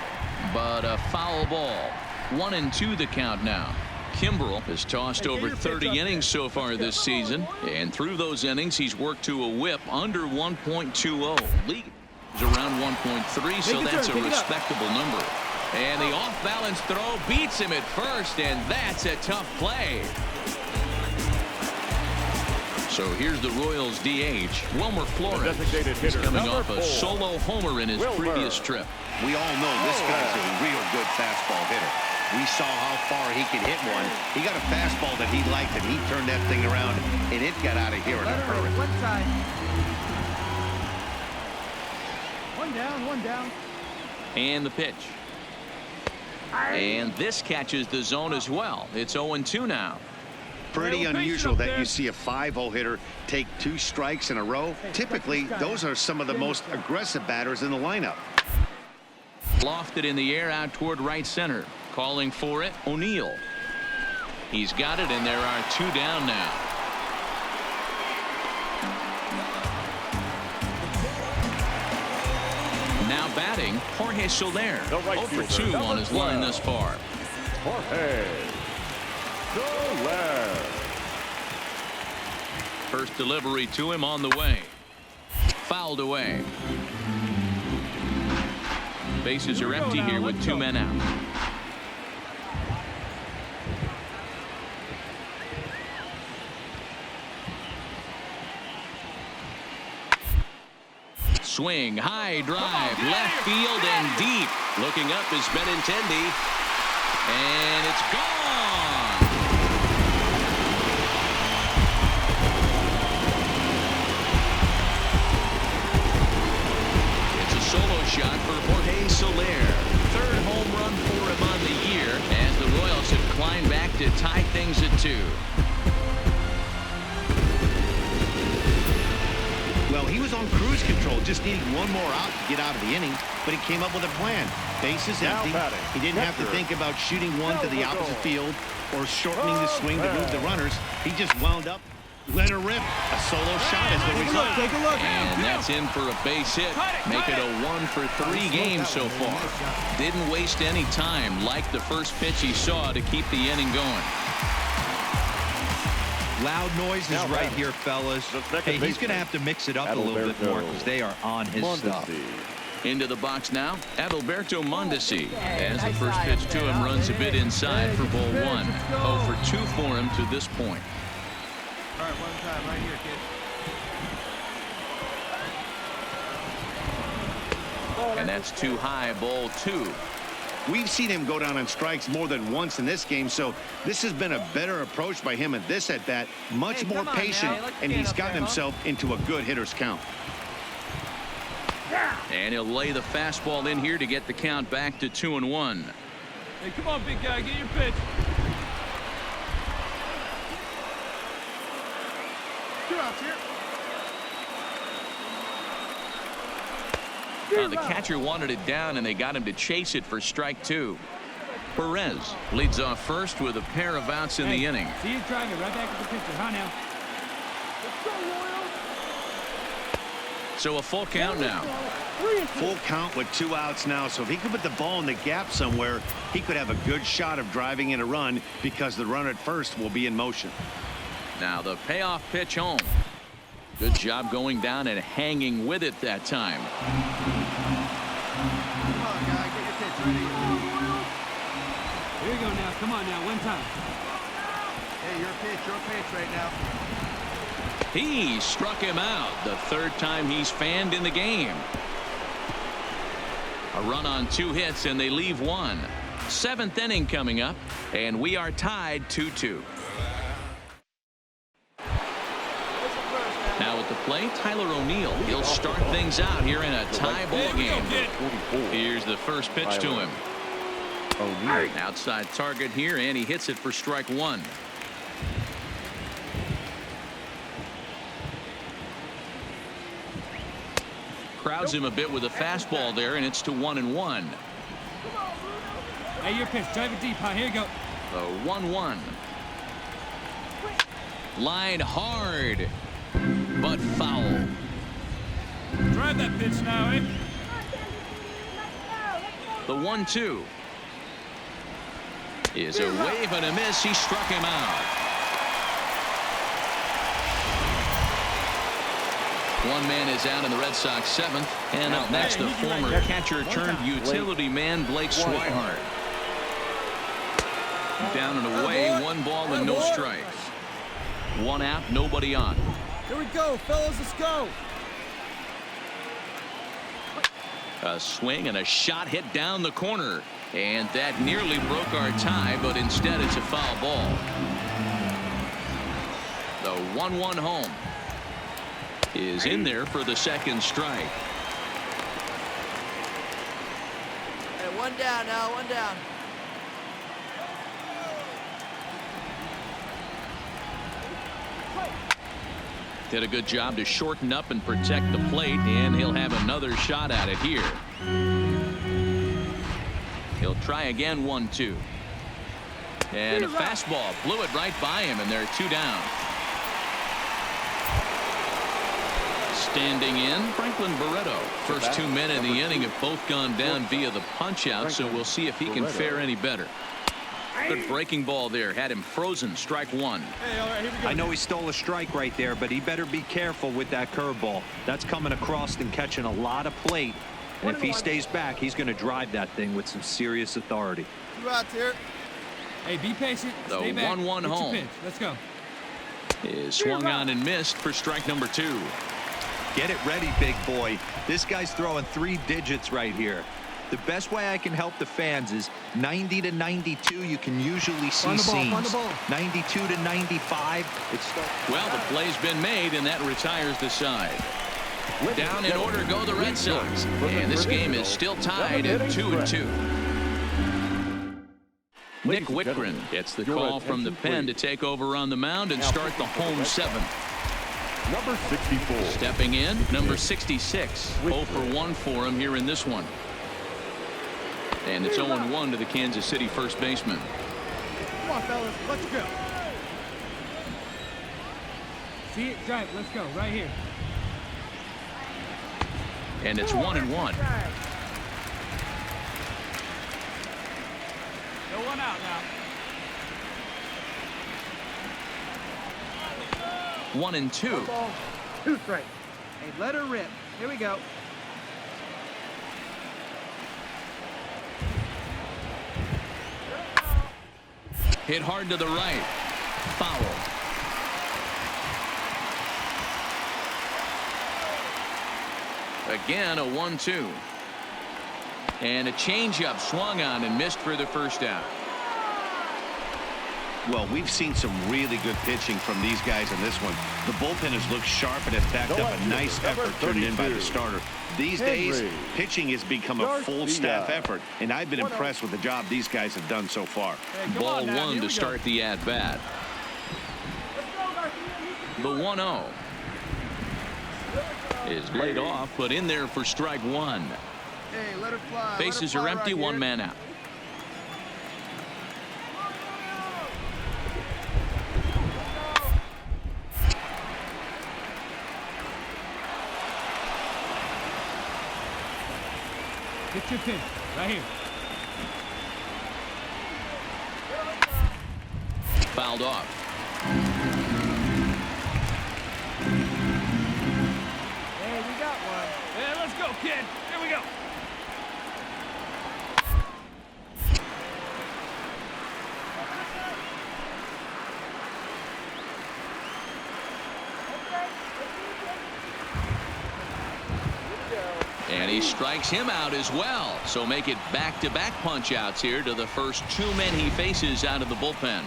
but a foul ball. 1-2 the count now. Kimbrell has tossed over 30 innings so far this season, and through those innings he's worked to a whip under 1.20. League is around 1.3, so that's a respectable number. And the off-balance throw beats him at first, and that's a tough play. So here's the Royals DH, Wilmer Flores. He's coming off a solo homer in his previous trip. We all know this guy's a real good fastball hitter. We saw how far he could hit one. He got a fastball that he liked, and he turned that thing around, and it got out of here in a hurry. One down. And the pitch. And this catches the zone as well. It's 0-2 now. Pretty unusual that you see a 5-0 hitter take 2 strikes in a row. Typically, those are some of the most aggressive batters in the lineup. Lofted in the air out toward right center. Calling for it, O'Neill. He's got it, and there are 2 down now. Now batting, Jorge Soler. 0 for 2 on his line thus far. Jorge Soler. First delivery to him on the way. Fouled away. Bases are empty here with 2 men out. Swing, high drive, left field and deep. Looking up is Benintendi. And it's gone. It's a solo shot for Jorge Soler. Third home run for him on the year as the Royals have climbed back to tie things at 2. Well, he was on cruise control, just needing one more out to get out of the inning, but he came up with a plan. Bases empty. He didn't have to think about shooting one to the opposite field or shortening the swing to move the runners. He just wound up, let her rip. A solo shot is the result. Take a look. And that's in for a base hit. Make it a 1 for 3 game so far. Didn't waste any time like the first pitch he saw to keep the inning going. Loud noises right here, fellas. Hey, he's going to have to mix it up a little bit more because they are on his stuff. Into the box now, Adalberto Mondesi. As the first pitch to him runs a bit inside for ball 1. 0 for 2 for him to this point. All right, one time right here, kid. And that's too high, ball 2. We've seen him go down on strikes more than once in this game, so this has been a better approach by him at this at-bat. Much more patient, and he's gotten himself into a good hitter's count. And he'll lay the fastball in here to get the count back to 2-1. Hey, come on, big guy, get your pitch. Two outs here. The catcher wanted it down, and they got him to chase it for strike 2. Perez leads off first with a pair of outs in the inning. See you driving right back to the pitcher, huh now? So a full count now. Full count with 2 outs now, so if he could put the ball in the gap somewhere, he could have a good shot of driving in a run because the runner at first will be in motion. Now the payoff pitch home. Good job going down and hanging with it that time. Come on, guy, get your pitch ready. Here you go now. Come on now, one time. Hey, your pitch right now. He struck him out the 3rd time he's fanned in the game. A run on 2 hits and they leave 1. 7th inning coming up, and we are tied 2-2. Now at the plate, Tyler O'Neill. He'll start things out here in a tie ball game. Here's the first pitch to him. Outside target here, and he hits it for strike 1. Crowds him a bit with a fastball there, and it's to 1-1. Hey, your pitch. Drive it deep, huh? Here you go. The 1-1. Line hard, but foul. Drive that pitch now, eh? The 1-2 is a wave and a miss. He struck him out. One man is out in the Red Sox 7th, and up next the former catcher turned utility man Blake Swihart. Down and away, 1 ball and no strikes. 1 out, nobody on. Here we go, fellas, let's go. A swing and a shot hit down the corner, and that nearly broke our tie, but instead it's a foul ball. The 1-1 home is in there for the 2nd strike. Hey, 1 down now, 1 down. Did a good job to shorten up and protect the plate, and he'll have another shot at it here. He'll try again. 1-2. And a fastball blew it right by him, and they're 2 down. Standing in, Franklin Barreto. First 2 men in the inning have both gone down via the punch out, so we'll see if he can fare any better. Good breaking ball there, had him frozen. Strike 1. Hey, all right, here we go. I know he stole a strike right there, but he better be careful with that curveball. That's coming across and catching a lot of plate. And if he stays back, he's going to drive that thing with some serious authority. 2 outs here. Hey, be patient. The Stay back. 1-1 Get your home. pitch. Let's go. Is swung on and missed for strike number 2. Get it ready, big boy. This guy's throwing 3 digits right here. The best way I can help the fans is 90 to 92. You can usually see seams. 92 to 95. Well, the play's been made, and that retires the side. Down in order go the Red Sox. And this game is still tied at 2-2. Nick Whitgren gets the call from the pen to take over on the mound and start the home 7th. Number 64. Stepping in, number 66. 0 for 1 for him here in this one. And it's 0-1 to the Kansas City first baseman. Come on, fellas, let's go. See it, drive. Let's go. Right here. And it's 1-1. No one out now. 1-2. 2 strikes. Hey, let her rip. Here we go. Hit hard to the right. Foul. Again, a 1-2. And a changeup swung on and missed for the first out. Well, we've seen some really good pitching from these guys in this one. The bullpen has looked sharp and has backed up a nice effort turned in by the starter. These days, pitching has become a full staff effort, and I've been impressed with the job these guys have done so far. Ball 1 to start the at-bat. The 1-0 is laid off, put in there for strike 1. Hey, let her fly. Bases are empty, one man out. Get your pin. Right here. Fouled off. Hey, we got one. Yeah, let's go, kid. Here we go. And he strikes him out as well. So make it back-to-back punch-outs here to the first 2 men he faces out of the bullpen.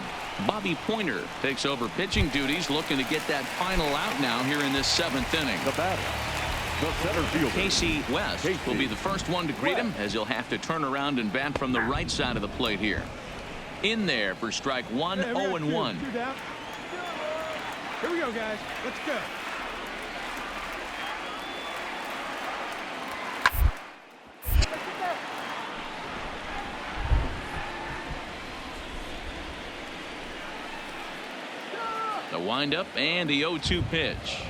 Bobby Pointer takes over pitching duties, looking to get that final out now here in this 7th inning. The batter, the center fielder. Casey West will be the first one to greet him, as he'll have to turn around and bat from the right side of the plate here. In there for strike 1, 0-1. Two down. Here we go, guys. Let's go. The windup and the 0-2 pitch.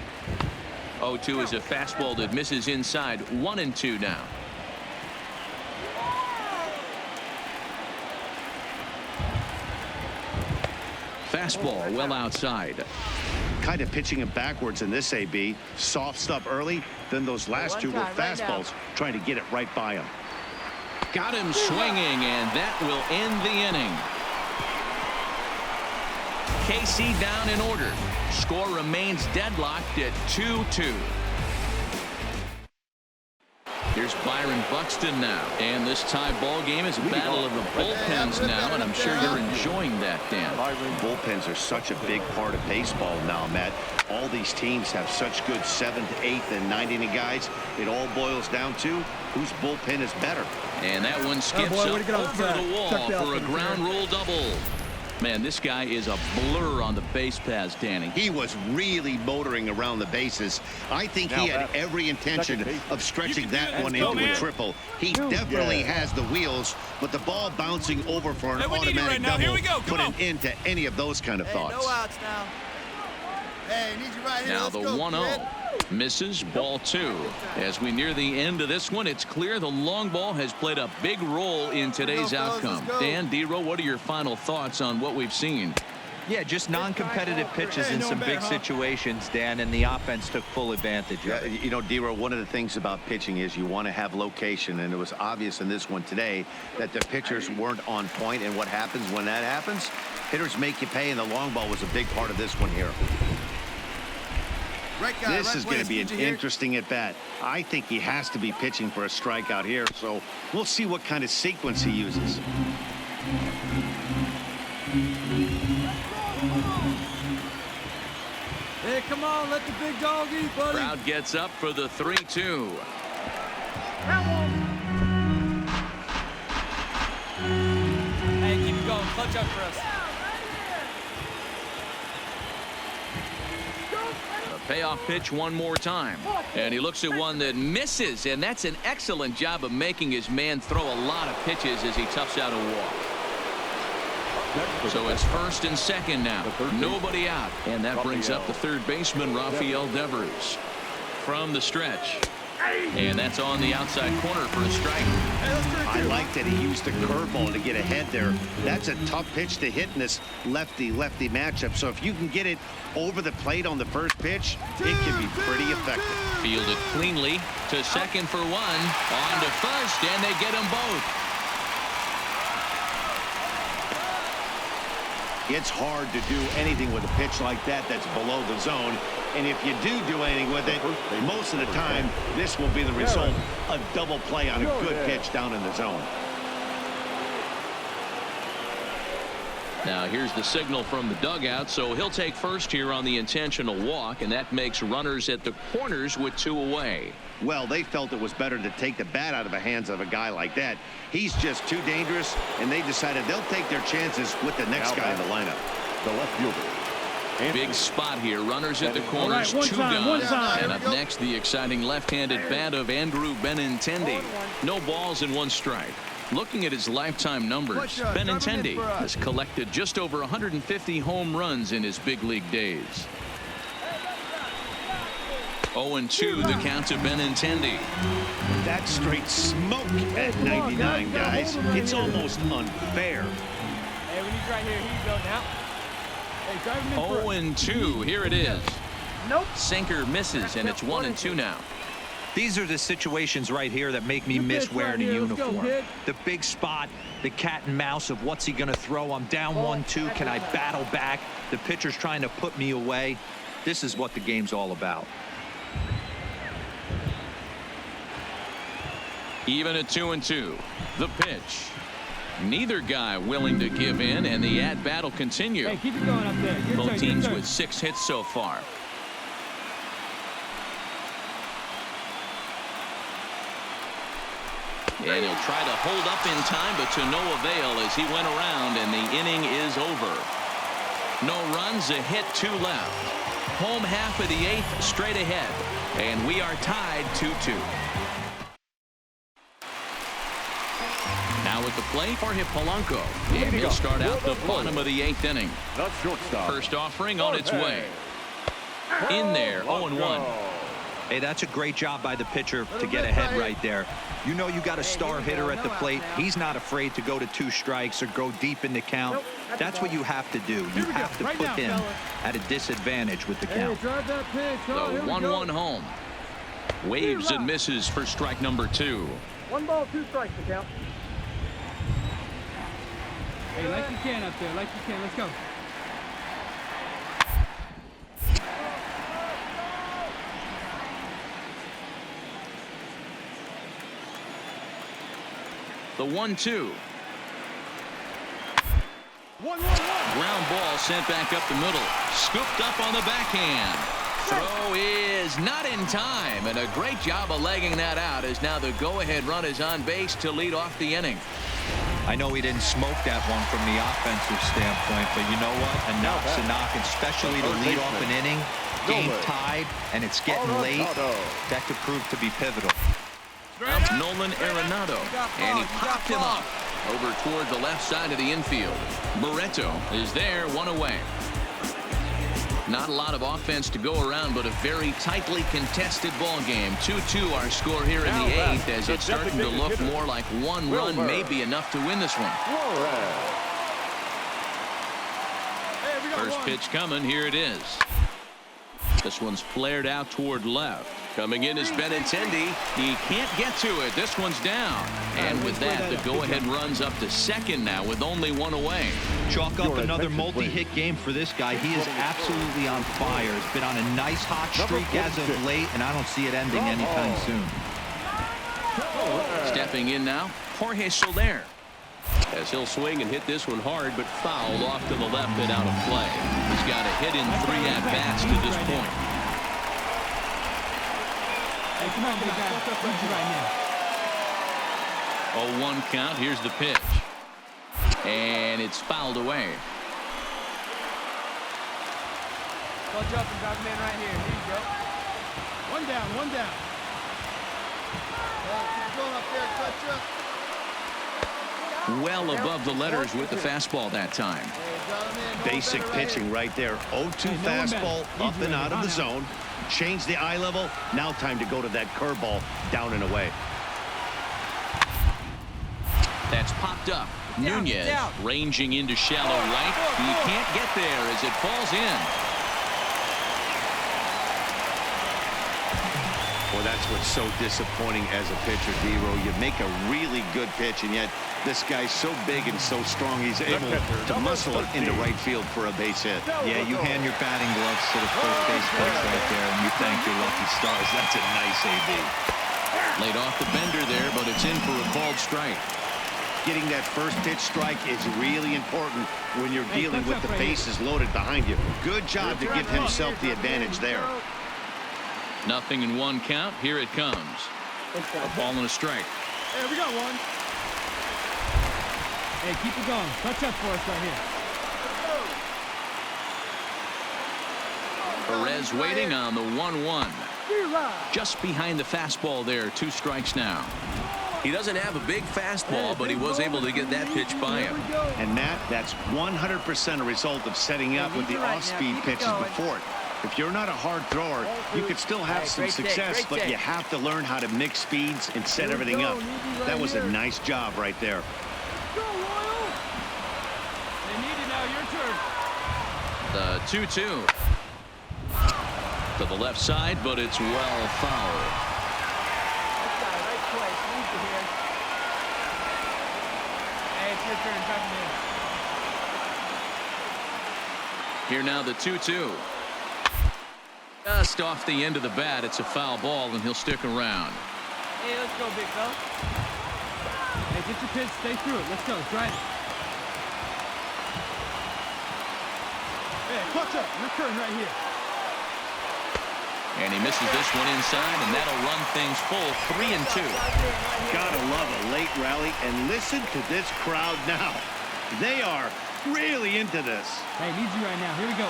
0-2 is a fastball that misses inside. 1-2 now. Fastball well outside. Kind of pitching him backwards in this AB. Soft stuff early, then those last 2 were fastballs, trying to get it right by him. Got him swinging, and that will end the inning. KC down in order. Score remains deadlocked at 2-2. Here's Byron Buxton now. And this tie ball game is a battle of the bullpens now, and I'm sure you're enjoying that, Dan. Bullpens are such a big part of baseball now, Matt. All these teams have such good 7th, 8th, and 9th inning guys. It all boils down to whose bullpen is better. And that one skips up over the wall for a ground rule double. Man, this guy is a blur on the base paths, Danny. He was really motoring around the bases. I think he had every intention of stretching that one into a triple. He definitely has the wheels, but the ball bouncing over for an automatic double put an end to any of those kind of thoughts. No outs now. Hey, need you right here. Now the 1-0 misses, ball 2. As we near the end of this one, it's clear the long ball has played a big role in today's outcome. Dan, D-Row, what are your final thoughts on what we've seen? Yeah, just non-competitive pitches in some big situations, Dan, and the offense took full advantage of it. You know, D-Row, one of the things about pitching is you want to have location, and it was obvious in this one today that the pitchers weren't on point, and what happens when that happens? Hitters make you pay, and the long ball was a big part of this one here. Right guy, This right is going to place. be an Did you hear? interesting at bat. I think he has to be pitching for a strikeout here, so we'll see what kind of sequence he uses. Hey, come on, let the big dog eat, buddy. Crowd gets up for the 3-2. Hey, keep it going. Clutch up for us. The payoff pitch one more time. And he looks at one that misses, and that's an excellent job of making his man throw a lot of pitches as he toughs out a walk. So it's first and second now. Nobody out. And that brings up the third baseman, Rafael Devers. From the stretch. And that's on the outside corner for a strike. I like that he used the curveball to get ahead there. That's a tough pitch to hit in this lefty-lefty matchup. So if you can get it over the plate on the first pitch, it can be pretty effective. Fielded cleanly to second for one. On to first, and they get them both. It's hard to do anything with a pitch like that that's below the zone. And if you do anything with it, most of the time, this will be the result. A double play on a good pitch down in the zone. Now here's the signal from the dugout, so he'll take first here on the intentional walk, and that makes runners at the corners with 2 away. Well, they felt it was better to take the bat out of the hands of a guy like that. He's just too dangerous, and they decided they'll take their chances with the next guy in the lineup. The left fielder. Big spot here. Runners at the corners, All right, 2 one gone. time. And up next, the exciting left-handed bat of Andrew Benintendi. No balls and 1 strike. Looking at his lifetime numbers, Benintendi has collected just over 150 home runs in his big league days. 0-2 the count to Benintendi. That's straight smoke at 99, guys. It's almost unfair. Hey, we need right here. Here you go now. Hey, drive him in for 0-2. Here it is. Nope. Sinker misses, and it's 1-2 now. These are the situations right here that make me Good miss pitch wearing right a here. Let's go, uniform. kid. The big spot, the cat and mouse of what's he going to throw. I'm down 1-2. Can I battle back? The pitcher's trying to put me away. This is what the game's all about. Even at 2-2. The pitch. Neither guy willing to give in, and the at-bat will continue. Hey, keep it going up there. Your Both turn, teams your turn. with 6 hits so far. And he'll try to hold up in time, but to no avail as he went around, and the inning is over. No runs, a hit, 2 left. Home half of the 8th straight ahead, and we are tied 2-2. Now at the plate, Jorge Polanco, and he'll start out the bottom of the 8th inning. The shortstop. First offering on its way. In there, 0-1. Hey, that's a great job by the pitcher to get ahead right there. You know you got a star hitter at the plate. He's not afraid to go to 2 strikes or go deep in the count. That's what you have to do. You have to put him at a disadvantage with the count. Drive that pitch. The 1-1 home. Waves and misses for strike number 2. 1 ball, 2 strikes to count. Hey, like you can up there. Like you can. Let's go. The 1-2. Ground ball sent back up the middle. Scooped up on the backhand. Throw is not in time, and a great job of legging that out as now the go-ahead run is on base to lead off the inning. I know he didn't smoke that one from the offensive standpoint, but you know what? A knock's a knock, especially to lead off an inning. Game tied, and it's getting late. That could prove to be pivotal. Nolan Arenado, and he popped him up over toward the left side of the infield. Barreto is there, 1 away. Not a lot of offense to go around, but a very tightly contested ball game. 2-2 our score here in the 8th, as it's starting to look more like 1 run may be enough to win this one. First pitch coming, here it is. This one's flared out toward left. Coming in is Benintendi. He can't get to it. This one's down. And with that, the go-ahead runs up to second now with only one away. Chalk up another multi-hit game for this guy. He is absolutely on fire. He's been on a nice hot streak as of late, and I don't see it ending anytime soon. Stepping in now, Jorge Soler. As he'll swing and hit this one hard, but fouled off to the left and out of play. He's got a hit in 3 at-bats to this point. Hey, come on, big guy. Need you right now. 0-1 count. Here's the pitch. And it's fouled away. Clutch up and drive him in right here. Here you go. One down, one down. Keep going up there, clutch up. Well above the letters with the fastball that time. Basic pitching right there. 0-2 fastball up and out of the zone. Change the eye level. Now time to go to that curveball down and away. That's popped up. Nunez ranging into shallow right. He can't get there as it falls in. Well, that's what's so disappointing as a pitcher, D-Row. You make a really good pitch, and yet this guy's so big and so strong, he's able to muscle it into right field for a base hit. Yeah, you hand your batting gloves to the first base coach right there, and you thank your lucky stars. That's a nice AB. Laid off the bender there, but it's in for a called strike. Getting that first pitch strike is really important when you're dealing with the bases loaded behind you. Good job to give himself the advantage there. 0-1 count. Here it comes. A ball and a strike. Hey, we got one. Hey, keep it going. Touch up for us right here. Perez waiting on the 1-1. Just behind the fastball there. 2 strikes now. He doesn't have a big fastball, but he was able to get that pitch by him. And Matt, that's 100% a result of setting up with the off-speed pitches before it. If you're not a hard thrower, you could still have some success, but you have to learn how to mix speeds and set everything up. That was a nice job right there. Go, Royal! They need it now. Your turn. The 2-2. To the left side, but it's well fouled. That's got a right place. Needs to hear. Hey, it's your turn. Drive him in. Here now the 2-2. Just off the end of the bat. It's a foul ball, and he'll stick around. Hey, let's go, big fella. Hey, get your pitch. Stay through it. Let's go. Drive it. Hey, clutch up. Your turn right here. And he misses this one inside, and that'll run things full 3-2. Gotta love a late rally, and listen to this crowd now. They are really into this. Hey, need you right now. Here we go.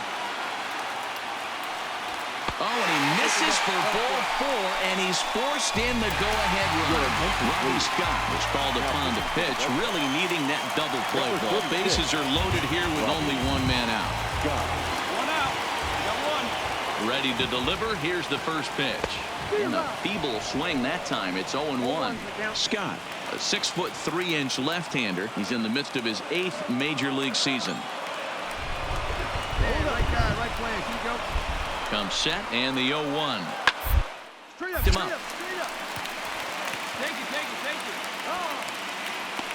Oh, and he misses for ball 4, and he's forced in the go-ahead run. Robbie Scott was called upon to pitch, really needing that double play ball. Bases are loaded here with only 1 man out. One out. Got one. Ready to deliver. Here's the first pitch. And a feeble swing that time. It's 0-1. Scott, a 6'3" left-hander. He's in the midst of his 8th major league season. Hey, right guy, right place. Here you go. Comes set, and the 0-1. Straight up, Him straight up. up, straight up. Take it. Oh.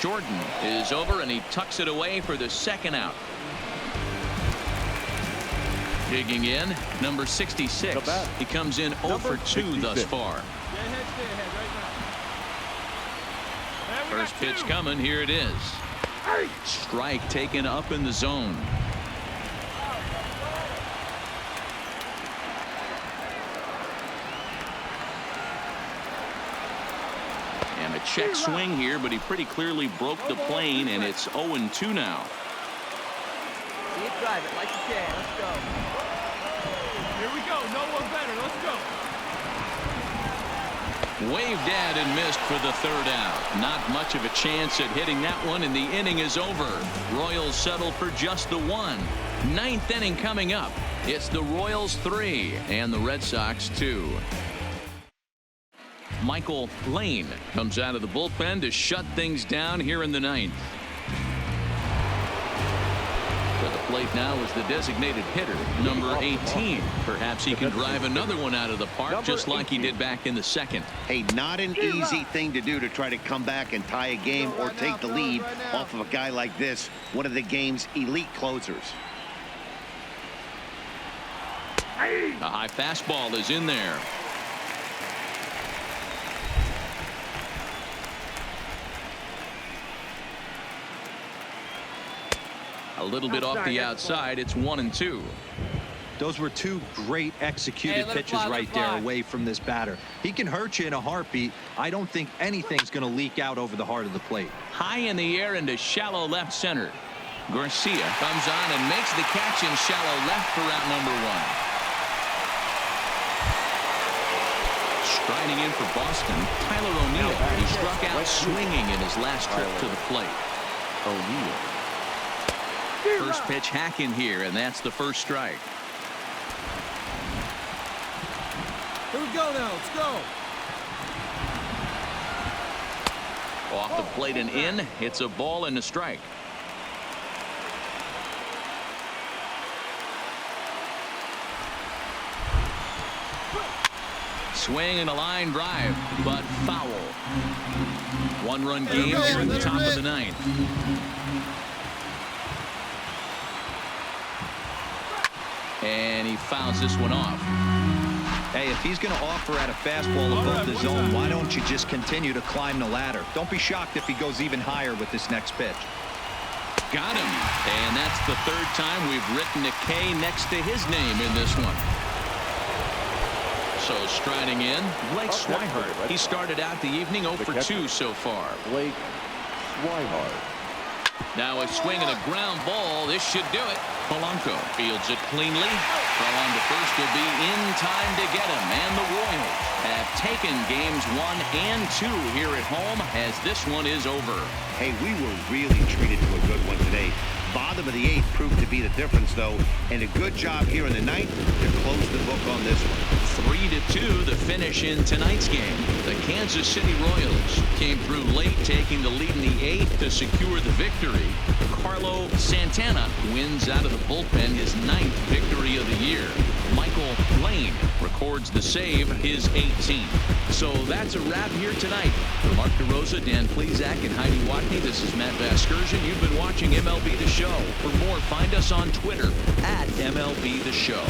Jordan is over, and he tucks it away for the second out. Digging in, number 66. He comes in 0 for 2 thus far. Stay ahead right now. First pitch coming. Here it is. Strike taken up in the zone. And a check swing here, but he pretty clearly broke the plane, and it's 0-2 now. See it, drive it like you can. Let's go. Here we go. No one better. Let's go. Waved at and missed for the 3rd out. Not much of a chance at hitting that one, and the inning is over. Royals settle for just the 1. 9th inning coming up. It's the Royals 3 and the Red Sox 2. Michael Lane comes out of the bullpen to shut things down here in the 9th. To the plate now is the designated hitter, number 18. Perhaps he can drive another one out of the park just like he did back in the second. Hey, not an easy thing to do to try to come back and tie a game or take the lead off of a guy like this, one of the game's elite closers. A high fastball is in there. A little bit off the outside. It's 1-2. Those were two great executed pitches right there away from this batter. He can hurt you in a heartbeat. I don't think anything's going to leak out over the heart of the plate. High in the air into shallow left center. Garcia comes on and makes the catch in shallow left for out number 1. Striding in for Boston, Tyler O'Neill. He struck out swinging in his last trip to the plate. O'Neill. First pitch hacking here, and that's the first strike. Here we go now. Let's go. Off the plate and in. It's a ball and a strike. Swing and a line drive, but foul. One-run game here in the top of the 9th. And he fouls this one off. Hey, if he's going to offer at a fastball above the zone, why don't you just continue to climb the ladder? Don't be shocked if he goes even higher with this next pitch. Got him. And that's the 3rd time we've written a K next to his name in this one. So striding in, Blake Swihart. He started out the evening 0 for 2 so far. Blake Swihart. Now a swing and a ground ball. This should do it. Polanco fields it cleanly. Throw on to first will be in time to get him. And the Royals have taken games 1 and 2 here at home as this one is over. Hey, we were really treated to a good one today. Bottom of the 8th proved to be the difference, though, and a good job here in the 9th to close the book on this one. 3-2 the finish in tonight's game. The Kansas City Royals came through late, taking the lead in the 8th to secure the victory. Carlo Santana wins out of the bullpen his 9th victory of the year. Michael Lane records the save, his 18th. So that's a wrap here tonight. For Mark DeRosa, Dan Plesac, and Heidi Watney, this is Matt Vasgersian. You've been watching MLB The Show. For more, find us on Twitter at MLB The Show.